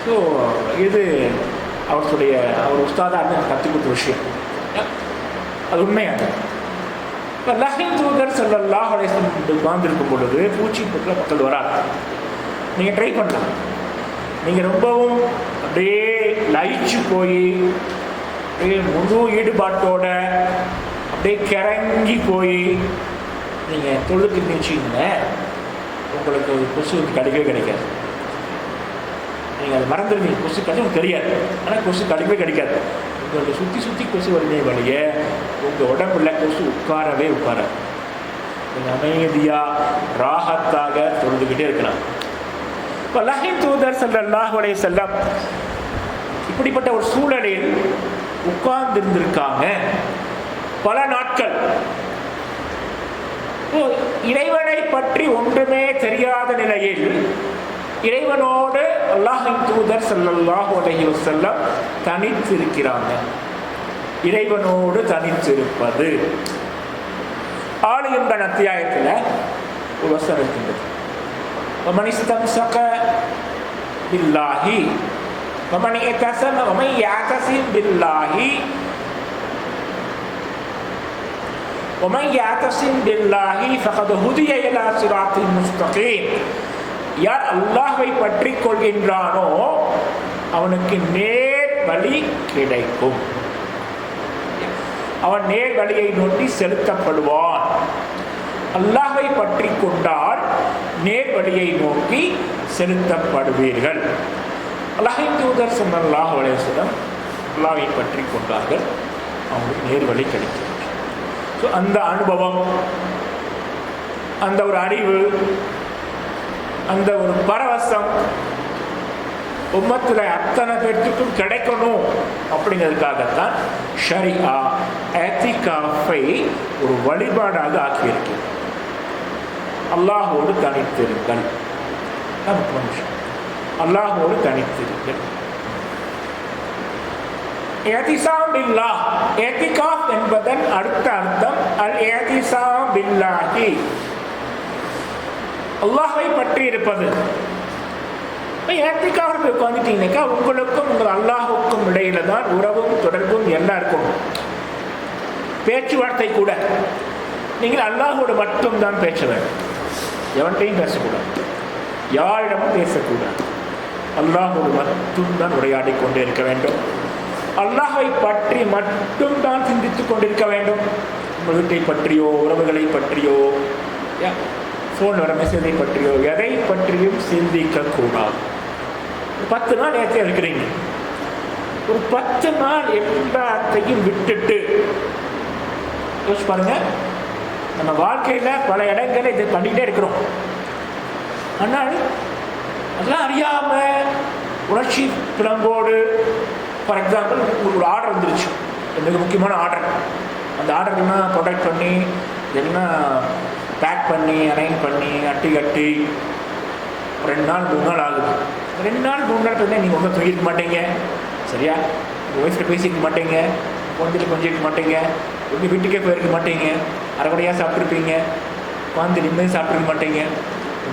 ஸோ இது அவர் உஸ்தாதாக கற்றுக் கொடுத்த விஷயம். அது உண்மையாக இப்போ அல்லாஹ்வின் தூதர் ஸல்லல்லாஹு அலைஹி வஸல்லம் உட்கார்ந்திருக்கும் பொழுது பூச்சி புற்றில் மக்கள் வராது. நீங்கள் ட்ரை பண்ணலாம். நீங்கள் ரொம்பவும் அப்படியே லயிச்சு போய் அப்படியே முழு ஈடுபாட்டோட அப்படியே கிறங்கி போய் நீங்கள் தொழுதுக்கு நினச்சிங்க, உங்களுக்கு கொசு கிடைக்கவே கிடைக்காது. நீங்கள் அதை மறந்துடுவீங்க. கொசு கிடைக்கும் தெரியாது, ஆனால் கொசு கிடைக்கவே கிடைக்காது. உங்களை சுற்றி கொசு வருமே வழிய உங்கள் உடம்புல கொசு உட்காரவே உட்காராது. நீங்கள் அமைதியாக ராகத்தாக தொழுதுகிட்டே இருக்கலாம். இப்போ அல்லாஹ்வின் தூதர் ஸல்லல்லாஹு அலைஹி வஸல்லம் இப்படிப்பட்ட ஒரு சூழலில் உட்கார்ந்திருந்திருக்காங்க பல நாட்கள். இறைவனை பற்றி ஒன்றுமே தெரியாத நிலையில் இறைவனோடு அல்லாஹ்வின் தூதர் ஸல்லல்லாஹு அலைஹி வஸல்லம் தனித்திருக்கிறாங்க. இறைவனோடு தனித்திருப்பது ஆலு இம்ரான் அத்தியாயத்தில் ஒரு வசனம் இருக்கின்றது. وَمَنِ اسْتَمْسَكَ بِاللَّهِ وَمَنْ يَعْتَصِمْ بِاللَّهِ فَقَدْ هُدِيَ إِلَى صِرَاطٍ مُسْتَقِيمٍ. யார் அல்லாஹ்வை பற்றி கொள்கின்றானோ அவனுக்கு நேர் வழி கிடைக்கும். அவன் நேர் வழியை நோக்கி செலுத்தப்படுவான். அல்லாஹ்வை பற்றி கொண்டால் நேர் வழியை நோக்கி செலுத்தப்படுவீர்கள். அல்லாஹ்வின் தூதர் ஸல்லல்லாஹு அலைஹி வஸல்லம் அல்லாஹ்வை பற்றி கொண்டார்கள், அவங்களுக்கு நேர் வழி கிடைக்கும். ஸோ அந்த அனுபவம், அந்த ஒரு அறிவு, அந்த ஒரு பரவசம் உம்மத்தில் அத்தனை பேர்த்துக்கும் கிடைக்கணும். அப்படிங்கிறதுக்காகத்தான் ஷரியா எத்திகாஃபை ஒரு வழிபாடாக ஆக்கியிருக்கிறது. அல்லாஹோடு தனித்திருங்கள், அல்லாஹோடு தனித்திருங்கள். இஅ்திஸாம் பில்லாஹ், இஅ்திகாஃப் என்பதன் அடுத்த அர்த்தம் அல் இஅ்திஸாம் பில்லாஹி, அல்லாஹ்வை பற்றி இருப்பது. இஅ்திகாஃப் உட்காந்துட்டீங்கன்னாக்கா உங்களுக்கும் உங்கள் அல்லாஹுக்கும் இடையில தான் உறவும் தொடர்பும் எல்லாம் இருக்கும். பேச்சுவார்த்தை கூட நீங்கள் அல்லாஹோடு மட்டும்தான் பேச வேண்டும். எவன்கிட்டையும் பேசக்கூடாது, யாரிடமும் பேசக்கூடாது. அல்லாஹோடு மட்டும்தான் உரையாடி கொண்டே இருக்க வேண்டும். அல்லாஹை பற்றி மட்டும்தான் சிந்தித்துக் கொண்டிருக்க வேண்டும். உங்கள் வீட்டை பற்றியோ உறவுகளை பற்றியோ ஃபோன் வர மெசேஜை பற்றியோ எதை பற்றியும் சிந்திக்கக்கூடாது. 10 நாள் ஏற்றி இருக்கிறீங்க, ஒரு 10 நாள் எல்லாத்தையும் விட்டுட்டு யோசிச்சு பாருங்க. நம்ம வாழ்க்கையில் பல இடங்களை இதை பண்ணிகிட்டே இருக்கிறோம். ஆனால் அதெல்லாம் அறியாமல் உணர்ச்சி பிளம்போடு, ஃபார் எக்ஸாம்பிள் உங்களுக்கு ஒரு ஆர்டர் வந்துருச்சு, மிக முக்கியமான ஆர்டர். அந்த ஆர்டர்லாம் ப்ரொடக்ட் பண்ணி எல்லாம் பேக் பண்ணி அலைன் பண்ணி அட்டி கட்டி 2 நாள் 3 நாள் ஆகுது. 2 நாள் 3 நாள் பார்த்தா நீங்கள் ஒன்றும் தூங்கிக்க மாட்டீங்க, சரியா? உங்கள் ஒய்ஃப்ட்ட பேசிக்க மாட்டீங்க, குழந்தைக்கு கொஞ்சிக்க மாட்டீங்க, உங்கள் வீட்டுக்கே போயிருக்க மாட்டீங்க, அரைக்குறையாக சாப்பிட்ருப்பீங்க, குழந்தை நிம்மதி சாப்பிட்ருக்க மாட்டீங்க.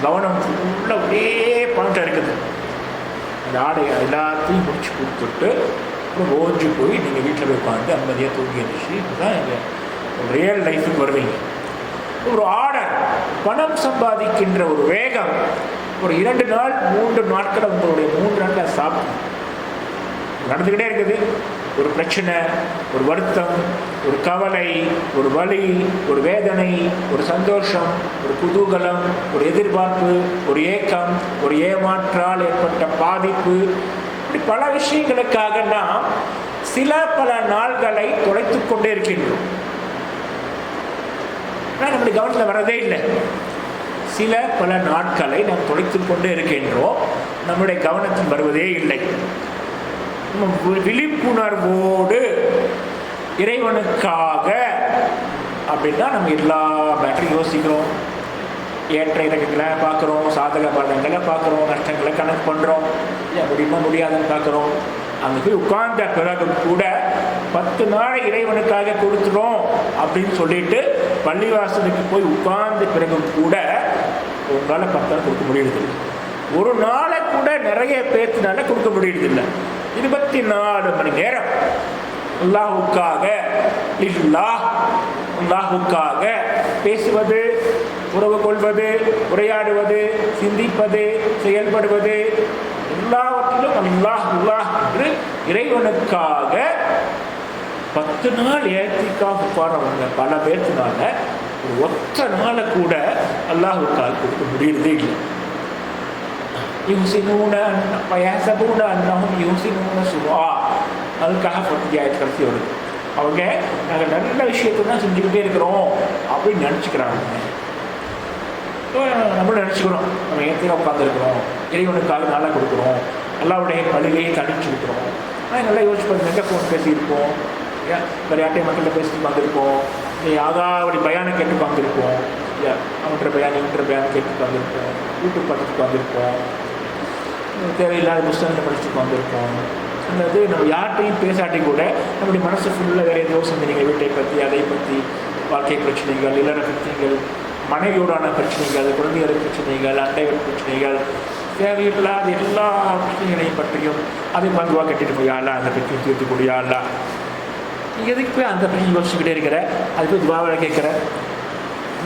கவனம் ஃபுல்லாக ஒரே பாயிண்டாக இருக்குது. அந்த ஆடை எல்லாத்தையும் முடிச்சு கொடுத்துட்டு அப்புறம் ஓஞ்சி போய் நீங்கள் வீட்டில் போய் உட்காந்து அமைதியாக தூங்கி இருந்துச்சு. இதுதான் எங்கள் ரியல் லைஃபுக்கு வருவீங்க. ஒரு ஆர்டர், பணம் சம்பாதிக்கின்ற ஒரு வேகம், ஒரு 2 நாள் 3 நாட்கள் உங்களுடைய 3 நாட்கள் சாப்பிடும் நடந்துக்கிட்டே இருக்குது. ஒரு பிரச்சனை, ஒரு வருத்தம், ஒரு கவலை, ஒரு வலி, ஒரு வேதனை, ஒரு சந்தோஷம், ஒரு குதூகலம், ஒரு எதிர்பார்ப்பு, ஒரு ஏக்கம், ஒரு ஏமாற்றால் ஏற்பட்ட பாதிப்பு, இப்படி பல விஷயங்களுக்காக நாம் பல நாள்களை தொலைத்து கொண்டே இருக்கின்றோம். ஆனால் நம்முடைய கவனத்தில் வரதே இல்லை. பல நாட்களை நாம் தொலைத்து கொண்டே இருக்கின்றோம், நம்முடைய கவனத்தில் வருவதே இல்லை. விழிப்புணர்வோடு இறைவனுக்காக அப்படின்னா நம்ம எல்லா மேட்டரும் யோசிக்கிறோம். ஏற்ற இறக்கங்களை பார்க்குறோம், சாதக பாதங்களை பார்க்குறோம், நஷ்டங்களை கணக்கு பண்ணுறோம், முடியுமா முடியாதுன்னு பார்க்குறோம். அங்கே போய் உட்கார்ந்த பிறகு கூட 10 நாள் இறைவனுக்காக கொடுத்துடும் அப்படின்னு சொல்லிட்டு பள்ளிவாசலுக்கு போய் உட்கார்ந்த பிறகு கூட உங்களால் 10 நாள் கொடுக்க முடியறதில்லை. ஒரு நாளை கூட நிறைய பேர்த்தினால கொடுக்க முடியறதில்லை. 24 மணி நேரம் அல்லாஹுக்காக அல்லாஹுக்காக பேசுவது, உறவு கொள்வது, உரையாடுவது, சிந்திப்பது, செயல்படுவது, எல்லாவற்றிலும் அல்லாஹ் என்று இறைவனுக்காக 10 நாள் ஏத்திக்காக உட்காரவங்க பல பேர்த்தினால ஒரு ஒற்ற நாளை கூட அல்லாஹுக்காக கொடுக்க முடியறதே இல்லை. அதுக்காக கடைசி வருது. அவங்க நாங்கள் நல்ல விஷயத்தை தான் செஞ்சுக்கிட்டே இருக்கிறோம் அப்படின்னு நினச்சிக்கிறாங்க. நம்மளும் நினச்சிக்கிறோம் நம்ம ஏற்றியாக உட்காந்துருக்கிறோம், இறைவனுக்காக நல்லா கொடுக்குறோம், அல்லாவுடைய பள்ளியிலேயே தனிச்சு இருக்கிறோம். ஆனால் நல்லா யோசிச்சு பார்த்து எங்கே ஃபோன் பேசியிருப்போம், வேறு யார்ட்டையும் மக்கள்கிட்ட பேசிட்டு பார்த்துருப்போம், நீ ஆகாவடி பயானை கேட்டு பார்த்துருப்போம், அவன்ற பயான் இவன்ற பயானை கேட்டு பார்த்துருப்போம், யூடியூப் பார்த்துட்டு பார்த்துருப்போம், தேவையில்லாத புஸ்தகங்களை படிச்சுட்டு பார்த்துருப்போம். அல்லது நம்ம யார்கிட்டையும் பேசாட்டி கூட நம்முடைய மனசு ஃபுல்லாக வேறு ஏதோ சிந்தனைகள், வீட்டை பற்றி, அதை பற்றி, வாழ்க்கை பிரச்சனைகள், இல்லற பிரச்சனைகள், மனைவியோடான பிரச்சனைகள், குழந்தைகள் பிரச்சனைகள், அண்டைகள் பிரச்சனைகள், தேவையில்லாத எல்லா பிரச்சனைகளையும் பற்றியும் அதை பங்குவாக கட்டிட்டு போயால அந்த பிரச்சனையை தீர்த்து கூடியால எதுக்கு போய் அந்த பிரச்சனை யோசிச்சுக்கிட்டே இருக்கிற, அது போய் துவாவில் கேட்குற.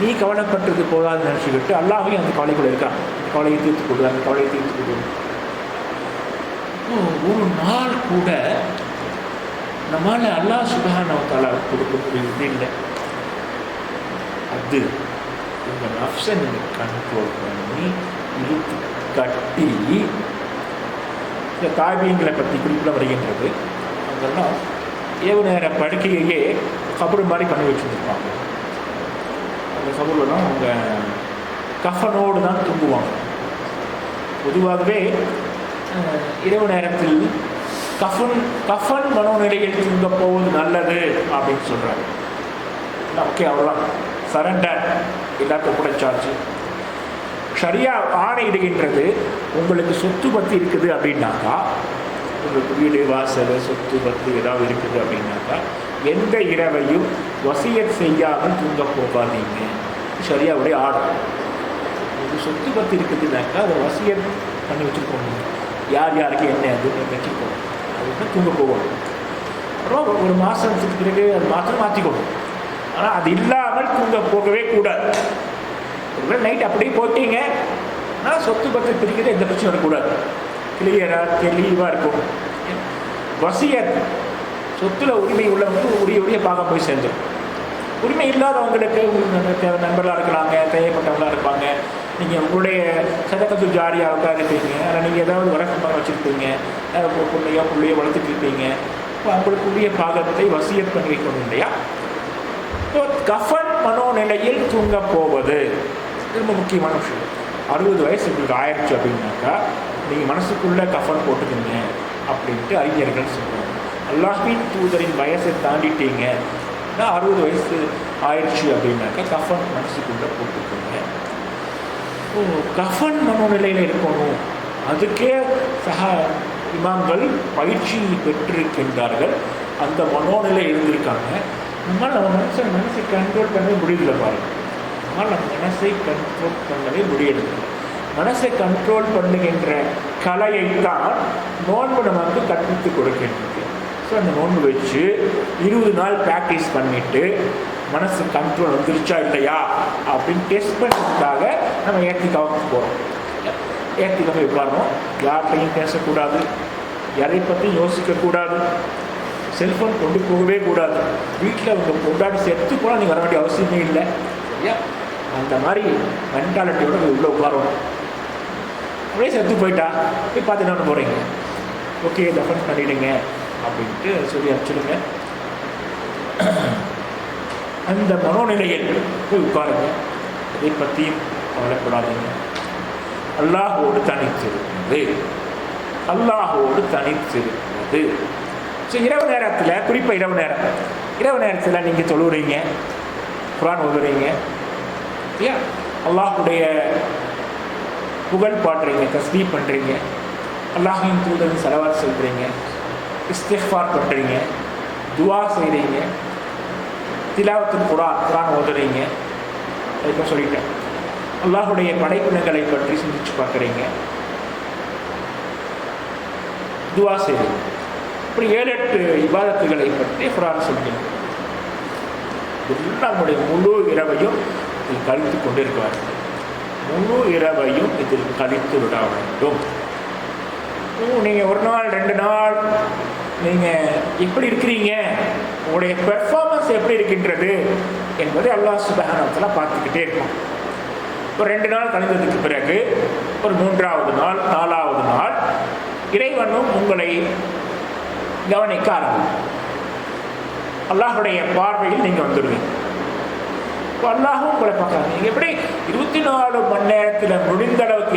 நீ கவலைப்பட்டது போதாதுன்னு நினச்சிக்கிட்டு அல்லாஹ்வையும் அந்த கவலைக்குள்ள இருக்கான். அந்த கவலையை தீர்த்து கொடு, அந்த கவலையை தீர்த்து கொடு. ஒரு நாள் கூட நம்மளால் அல்லாஹ் சுப்ஹானஹு வ தஆலா கொடுக்க முடியறது இல்லை. அது உங்கள் நஃப்ஸை நீங்கள் கண்ட்ரோல் பண்ணி இழுத்து கட்டி, இந்த தாபியங்களை பற்றி குறிப்பிட வருகின்றது. அதெல்லாம் ஏவு நேர படுக்கையே கபரு மாதிரி பண்ணி வச்சுருப்பாங்க. அந்த கபருலாம் அவங்க கஃபனோடு தான் தூங்குவாங்க. பொதுவாகவே இரவு நேரத்தில் கஃபன் மனோநிலையில் தூங்க போவது நல்லது அப்படின்னு சொல்கிறாங்க. ஓகே, அவ்வளோதான், சரண்டர், எல்லாத்தையும் ஒப்படைச்சாச்சு. ஷரியா ஆணையிடுகின்றது, உங்களுக்கு சொத்து பத்து இருக்குது அப்படின்னாக்கா, உங்களுக்கு வீடு வாசல் சொத்து பத்து ஏதாவது இருக்குது அப்படின்னாக்கா எந்த இரவையும் வசியத் செய்யாமல் தூங்க போகாதீங்க. ஷரியாவுடைய ஆர்டர். உங்களுக்கு சொத்து பத்து இருக்குதுனாக்கா அதை வசியத் பண்ணி வச்சுருக்கோம். யார் யாருக்கு என்ன அதுன்னு வச்சுருக்கோம், அதுக்கு தூங்க போகணும். அப்புறம் ஒரு மாதத்துக்கு பிறகு அது மாற்றிக்கணும். ஆனால் அது இல்லாமல் தூங்க போகவே கூடாது. ஒரு நைட் அப்படியே போட்டீங்க, ஆனால் சொத்து பத்து பிரிக்கிறது எந்த பிரச்சனையும் வரக்கூடாது. கிளியராக தெளிவாக இருக்கும். வசியத், சொத்துல உரிமை உள்ளவங்க உரிய பார்க்க போய் சேர்ந்துடும். உரிமை இல்லாதவங்களுக்கு நண்பர்களாக இருக்கலாங்க, தேவைப்பட்டவங்களாக இருப்பாங்க. நீங்கள் உங்களுடைய சதக்கத்து ஜாரியாவுக்காக இருப்பீங்க, அதில் நீங்கள் ஏதாவது வழக்கமாக வச்சுருப்பீங்க, பிள்ளையோ வளர்த்துட்டு இருப்பீங்க. இப்போ அவங்களுக்கு உரிய பாகத்தை வசியத் பண்ணி வைக்கணும் இல்லையா? ஸோ கஃபன் மனோநிலையில் தூங்க போவது ரொம்ப முக்கியமான விஷயம். 60 வயசு உங்களுக்கு ஆயிடுச்சு அப்படின்னாக்கா நீங்கள் மனசுக்குள்ளே கஃபன் போட்டுக்கீங்க அப்படின்ட்டு அறிஞர்கள் சொல்கிறாங்க. அல்லாஹ்வின் தூதரின் வயசை தாண்டிட்டீங்க, 60 வயசு ஆயிடுச்சு அப்படின்னாக்கா கஃபன் மனசுக்குள்ளே போட்டுக்கோங்க. கஃபன் மனோநிலையில் இருக்கணும். அதுக்கே இமாம்கள் பயிற்சி பெற்றிருக்கின்றார்கள், அந்த மனோநிலை இருந்திருக்காங்க. நம்மளால் நம்ம மனசை கண்ட்ரோல் பண்ணவே முடியல பாருங்க. நம்மளால் நம்ம மனசை கண்ட்ரோல் பண்ணவே முடியல. மனசை கண்ட்ரோல் பண்ணுகின்ற கலையை தான் நோன்பு நமக்கு கற்பித்து கொடுக்கின்றது. ஸோ அந்த நோன்பு வச்சு 20 நாள் ப்ராக்டிஸ் பண்ணிவிட்டு மனசு கண்ட்ரோல் வந்துருச்சா இல்லையா அப்படின்னு டெஸ்ட் பண்ணுறதுக்காக நம்ம ஏத்திக்காவுக்கு போகிறோம். ஏத்திக்காக உட்காரணும், யார்கிட்டையும் பேசக்கூடாது, யாரை பற்றியும் யோசிக்கக்கூடாது, செல்ஃபோன் கொண்டு போகவே கூடாது. வீட்டில் அவங்க கொண்டாடி செத்து போனால் நீங்கள் வர வேண்டிய அவசியமே இல்லை. சரியா? அந்த மாதிரி மென்டாலிட்டியோட உள்ளே உட்காரணும். அப்படியே செத்து போயிட்டா போய் பார்த்து என்ன போகிறீங்க, ஓகே டெஃபன் பண்ணிவிடுங்க அப்படின்ட்டு சொல்லி அனுப்பிச்சிடுங்க. அந்த மனோநிலையில் போய் உட்காருங்க. அதை பற்றியும் கவலைப்படாதீங்க. அல்லாஹோடு தனித்திருக்கிறது, அல்லாஹோடு தனித்திருக்கிறது. ஸோ இரவு நேரத்தில், குறிப்பாக இரவு நேரத்தில் நீங்கள் தொழுகிறீங்க, குர்ஆன் ஓதுறீங்க, இல்லையா? அல்லாஹுடைய புகழ் பாடுறீங்க, தஸ்பீஹ் பண்ணுறீங்க, அல்லாஹின் தூதரின் ஸலவாத் சொல்கிறீங்க, இஸ்திக்ஃபார் பண்ணுறீங்க, துஆ செய்கிறீங்க, திலாவத்துல் குர்ஆன் ஓதுறீங்க. இப்போ சொல்லிட்டேன். அல்லாஹுடைய படைப்பினங்களை பற்றி சிந்திச்சு பார்க்குறீங்க, துஆ செய்கிறீங்க. இப்படி 7-8 இபாதத்துகளை பற்றி குர்ஆன் சொல்கிறீங்க. இதெல்லாம் நம்முடைய முழு இரவையும் இதில் கழித்து கொண்டிருக்கிறார். முழு இரவையும் இதில் கழித்து விட வேண்டும். நீங்கள் ஒரு நாள் 2 நாள் நீங்கள் எப்படி இருக்கிறீங்க, உங்களுடைய பெர்ஃபார்மன்ஸ் எப்படி இருக்கின்றது என்பதை அல்லாஹ் சுப்ஹானஹு வ தஆலா பார்த்துக்கிட்டே இருக்கும். ஒரு 2 நாள் கழிந்ததுக்கு பிறகு ஒரு 3வது நாள் 4வது நாள் இறைவனும் உங்களை கவனிக்க ஆரம்பிக்கும். அல்லாஹுடைய பார்வையில் நீங்கள் வந்துடுவீங்க. இப்போ அல்லாஹும் உங்களை பார்க்குறாங்க. நீங்கள் எப்படி 24 மணி நேரத்தில் முடிந்த அளவுக்கு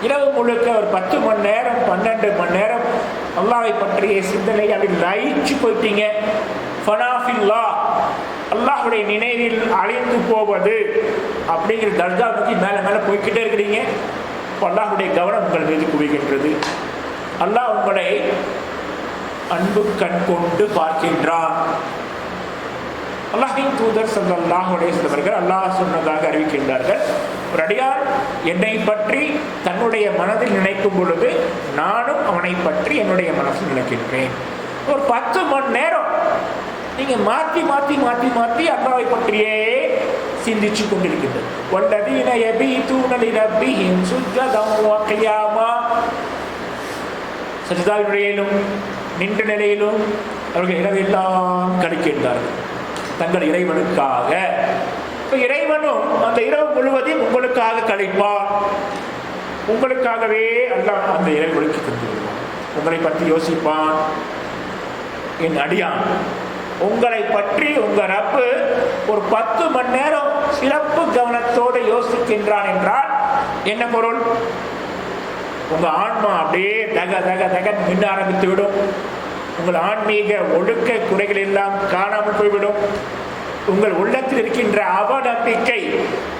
இரவு முழுக்க ஒரு 10 மணி நேரம் 12 மணி நேரம் அல்லாஹை பற்றிய சிந்தனை அப்படி லயிச்சு போயிட்டீங்க. ஃபனாஃபில்லா, அல்லாஹுடைய நினைவில் அழிந்து போவது அப்படிங்கிற தர்ஜா நோக்கி மேலே போய்கிட்டே இருக்கிறீங்க. இப்போ அல்லாஹுடைய கவனம் உங்கள் மீது குவிக்கின்றது. அல்லாஹ் உங்களை அன்பு கண் கொண்டு பார்க்கின்றான். அல்லாஹ்வின் தூதர் ஸல்லல்லாஹு அலைஹி வஸல்லம் அவர்கள் அல்லாஹ் சொன்னதாக அறிவிக்கின்றார்கள், ஒரு அடியார் என்னை பற்றி தன்னுடைய மனதில் நினைக்கும் பொழுது நானும் அவனை பற்றி என்னுடைய மனசில் நினைக்கின்றேன். ஒரு 10 மணி நேரம் நீங்கள் மாற்றி மாற்றி மாற்றி மாற்றி அல்லாஹ்வை பற்றியே சிந்திச்சு கொண்டிருக்கின்றது. வல்லதீன யபீதூன லிரப்பிஹிம் சுஜ்ஜதன் வ கியாமா, சஜ்தாவிலும் நின்ற நிலையிலும் அவர்கள் இரவெல்லாம் கழிக்கின்றார்கள் தங்கள் இறைவனுக்காக. இப்போ இறைவனும் அந்த இரவு முழுவதையும் உங்களுக்காக கழிப்பான். உங்களுக்காகவே அல்லாஹ் அந்த இறைவனுக்கு தந்து விடுவான். உங்களை பற்றி யோசிப்பான். என் அடியான் உங்களை பற்றி உங்கள் ரப்பு ஒரு 10 மணி நேரம் சிறப்பு கவனத்தோடு யோசிக்கின்றான் என்றால் என்ன பொருள்? உங்கள் ஆன்மா அப்படியே தக தக தக மின்ன ஆரம்பித்து விடும். உங்கள் ஆன்மீக ஒழுக்க குறைகள் எல்லாம் காணாமல் போய்விடும். உங்கள் உள்ளத்தில் இருக்கின்ற அவநம்பிக்கை,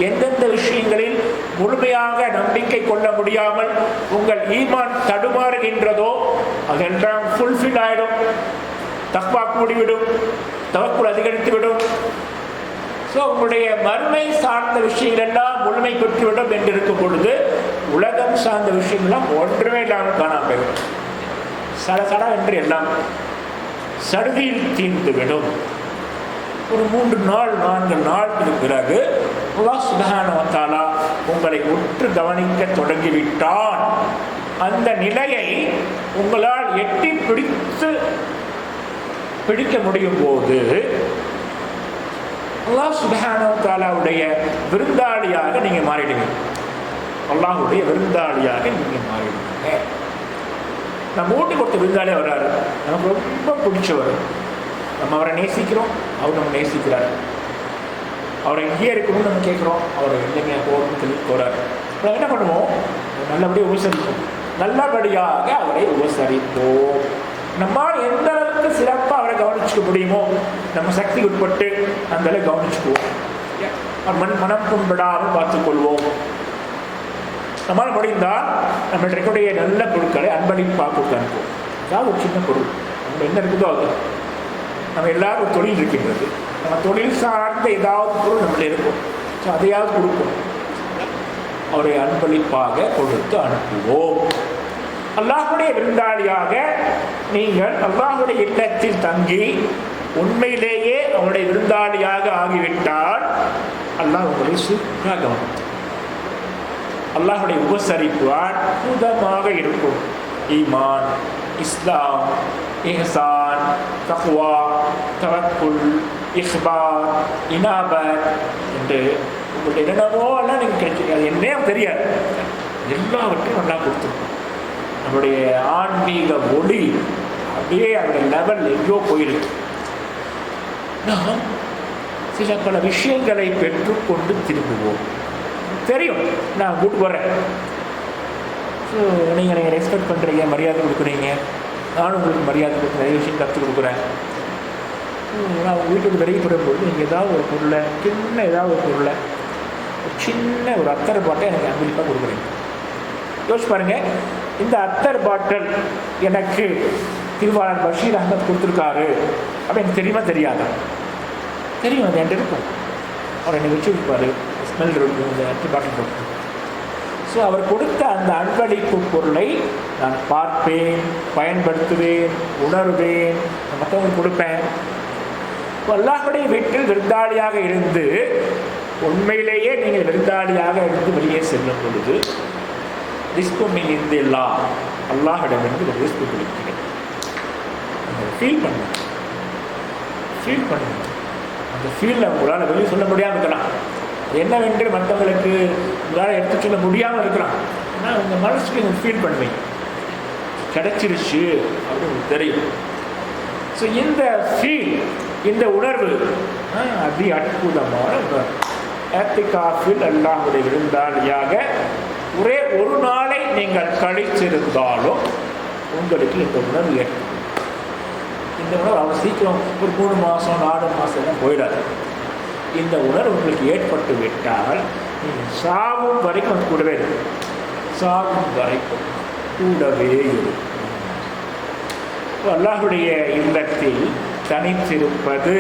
எந்தெந்த விஷயங்களில் முழுமையாக நம்பிக்கை கொள்ள முடியாமல் உங்கள் ஈமான் தடுமாறுகின்றதோ அதெல்லாம் ஃபுல்ஃபில் ஆகிடும். தக்வா கூடிவிடும், தவக்குள் அதிகரித்துவிடும். ஸோ உங்களுடைய மறுமை சார்ந்த விஷயங்கள் எல்லாம் முழுமை பெற்றுவிடும் என்று இருக்கும் பொழுது உலகம் சார்ந்த விஷயங்கள்லாம் ஒன்றுமே இல்லாமல் காணாமல் போய்விடும். சட என்று எல்லாம் சடுதியில் தீர்ந்துவிடும். ஒரு 3 நாள் 4 நாளுக்கு பிறகு அல்லாஹ் சுப்ஹானஹு வ தஆலா உங்களை உற்று கவனிக்க தொடங்கிவிட்டான். அந்த நிலையை உங்களால் எட்டி பிடிக்க முடியும் போது அல்லாஹ் சுப்ஹானஹு வ தஆலாவுடைய விருந்தாளியாக நீங்கள் மாறிடுவீங்க. அல்லாஹுடைய விருந்தாளியாக நீங்கள் மாறிடுவீங்க. நம்ம வீட்டுக்கு ஒருத்தர் விருந்தாளியாக வர்றாரு, நமக்கு ரொம்ப பிடிச்சவர், நம்ம அவரை நேசிக்கிறோம், அவர் நம்ம நேசிக்கிறார். அவரை இங்கேயே இருக்கணும்னு நம்ம கேட்குறோம், அவர் இல்லைங்க போகணும்னு சொல்லி போகிறார். நம்ம என்ன பண்ணுவோம்? நல்லபடியாக உபசரிப்போம். நல்லபடியாக அவரை உபசரிப்போம். நம்மால் எந்த அளவுக்கு சிறப்பாக அவரை கவனிச்சுக்க முடியுமோ நம்ம சக்தி உட்பட்டு அந்த அளவுக்கு கவனிச்சுக்குவோம். மனம் புண்படாமல் பார்த்துக்கொள்வோம். நம்மால் முடிந்தால் நம்ம இருக்கக்கூடிய நல்ல பொருட்களை அன்பளிப்பாக கொடுத்து அனுப்புவோம். அதாவது ஒரு சின்ன பொருள் நம்ம என்ன இருக்குதோ அது. நம்ம எல்லாரும் ஒரு தொழில் இருக்கின்றது, நம்ம தொழில் சார்ந்த ஏதாவது பொருள் நம்மள இருக்கும். ஸோ அதையாவது கொடுப்போம். அவரை அன்பளிப்பாக கொடுத்து அனுப்புவோம். அல்லாஹுடைய விருந்தாளியாக நீங்கள் அல்லாஹுடைய இல்லத்தில் தங்கி உண்மையிலேயே அவருடைய விருந்தாளியாக ஆகிவிட்டால் அல்லாஹ் உங்களை சூப்பராக கவனிக்கும். அல்லாஹுடைய உபசரிப்பு அற்புதமாக இருக்கும். ஈமான், இஸ்லாம், இஹ்சான், தக்வா, தவக்குல், இஹ்பார், இனாபத் என்று உங்களுடைய என்னென்னவோ எல்லாம் நீங்கள் கிடைச்சிங்க. அது என்னே தெரியாது, எல்லாவற்றையும் நல்லா கொடுத்துருக்கோம். நம்முடைய ஆன்மீக ஒளி அப்படியே அவருடைய லெவல் எங்கேயோ போயிருக்கு. நாம் சில பல விஷயங்களை பெற்றுக்கொண்டு திரும்புவோம். தெரியும், நான் கூப்பிட்டு போகிறேன். ஸோ நீங்கள் ரெஸ்பெக்ட் பண்ணுறீங்க, மரியாதை கொடுக்குறீங்க, நானும் உங்களுக்கு மரியாதை கொடுக்குறேன், நிறைய விஷயம் கற்றுக் கொடுக்குறேன். நான் உங்கள் வீட்டுக்கு வெளியே போடும்போது நீங்கள் ஏதாவது ஒரு பொருளை, சின்ன ஏதாவது ஒரு பொருளை ஒரு சின்ன ஒரு அத்தர் பாட்டை எனக்கு 50 ரூபாய் கொடுக்குறீங்க. யோசிச்சு பாருங்க, இந்த அத்தர் பாட்டில் எனக்கு திருவாளர் பஷீர் அகமத் கொடுத்துருக்காரு அப்படி எனக்கு தெரியுமா தெரியாதா? தெரியும், அது என்கிட்ட இருக்கும். அவர் என்னை வச்சு கொடுப்பாரு, ஸ்மெல் இருக்கும், இந்த அத்தர் பாட்டில் போட்டு. ஸோ அவர் கொடுத்த அந்த அன்பளிப்பு பொருளை நான் பார்ப்பேன், பயன்படுத்துவேன், உணர்வேன், மற்றவங்களுக்கு கொடுப்பேன். அல்லாஹ்வுடைய வீட்டில் விருந்தாளியாக இருந்து உண்மையிலேயே நீங்கள் விருந்தாளியாக இருந்து வெளியே செல்லும் பொழுது ரிஸ்குமின் இந்த எல்லா அல்லாஹிடமிருந்து ஒரு ரிஸ்கு கொடுக்கிறேன். ஃபீல் பண்ணுங்க, ஃபீல் பண்ணுங்க. அந்த ஃபீலில் உங்களால் வெளியே சொல்ல முடியாமல் இருக்கலாம், என்னவென்று மற்றவங்களுக்கு உங்களால் எடுத்து சொல்ல முடியாமல் இருக்கலாம். ஆனால் உங்கள் மனசுக்கு நீங்கள் ஃபீல் பண்ணுவீங்க, கிடைச்சிருச்சு அப்படின்னு உங்களுக்கு தெரியும். ஸோ இந்த ஃபீல், இந்த உணர்வு அதி அற்புதமான ஏத்திகாஃபில் அல்லாஹ்வுடைய விருந்தாளியாக ஒரே ஒரு நாளை நீங்கள் கழிச்சிருந்தாலும் உங்களுக்கு இந்த உணர்வு ஏற்படும். இந்த உணர்வு அவ்வளோ சீக்கிரம் ஒரு 3 மாதம் 4 மாதம் போயிடாது. இந்த உணர்வு உங்களுக்கு ஏற்பட்டு விட்டால் நீங்கள் சாவும் வரைக்கும் அது கூடவே இருக்கும், சாவும் வரைக்கும் கூடவே இருக்கும். அல்லாஹ்வுடைய இல்லத்தில் தனித்திருப்பது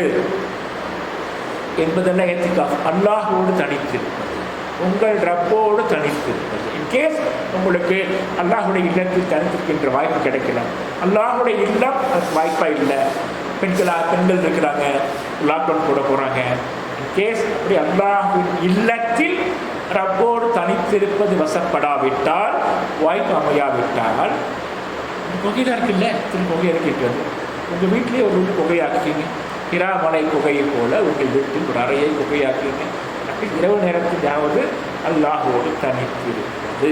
என்பதெல்லாம் ஏத்திகாஃப். அல்லாஹோடு தனித்திருப்பது, உங்கள் ரப்போடு தனித்திருப்பது. இன்கேஸ் உங்களுக்கு அல்லாஹுடைய இல்லத்தில் தனித்திருக்கின்ற வாய்ப்பு கிடைக்கல, அல்லாஹுடைய இல்லம் அதுக்கு வாய்ப்பாக இல்லை, பெண்கள் இருக்கிறாங்க, லாக்டவுன் போட போகிறாங்க, இன்கேஸ் அப்படி அல்லாஹின் இல்லத்தில் ரப்போடு தனித்திருப்பது வசப்படாவிட்டால், வாய்ப்பு அமையாவிட்டால், புகையாக இருக்குல்ல, புகை இருக்கிறது, உங்கள் வீட்டிலேயே ஒரு ரூம் புகையாக்கிங்க, இராமலை புகையை போல உங்கள் வீட்டில் ஒரு அறையை புகையாக்கிங்க. அப்படி இரவு நேரத்திலாவது அல்லாஹோடு தனித்திருப்பது,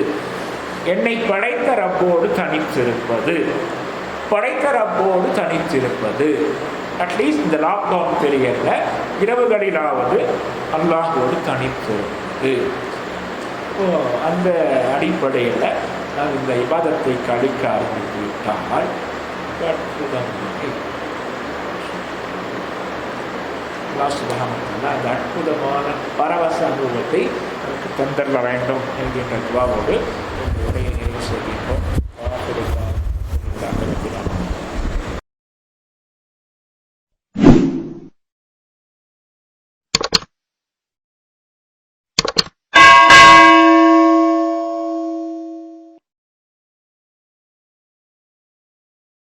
என்னை படைத்த ரப்போடு தனித்திருப்பது, படைத்த ரப்போடு தனித்திருப்பது. அட்லீஸ்ட் இந்த லாக்டவுன் பீரியடில் இரவுகளிலாவது அல்லாஹோடு தனித்திருப்பது. அந்த அடிப்படையில் நான் இந்த இபாதத்தை கழிக்க ஆரம்பித்து விட்டால் அந்த அற்புதமான பரவச அனுபவத்தை நமக்கு தந்தர வேண்டும் என்கின்ற துவாவோடு உரையை நிறைவு செய்கின்றோம்.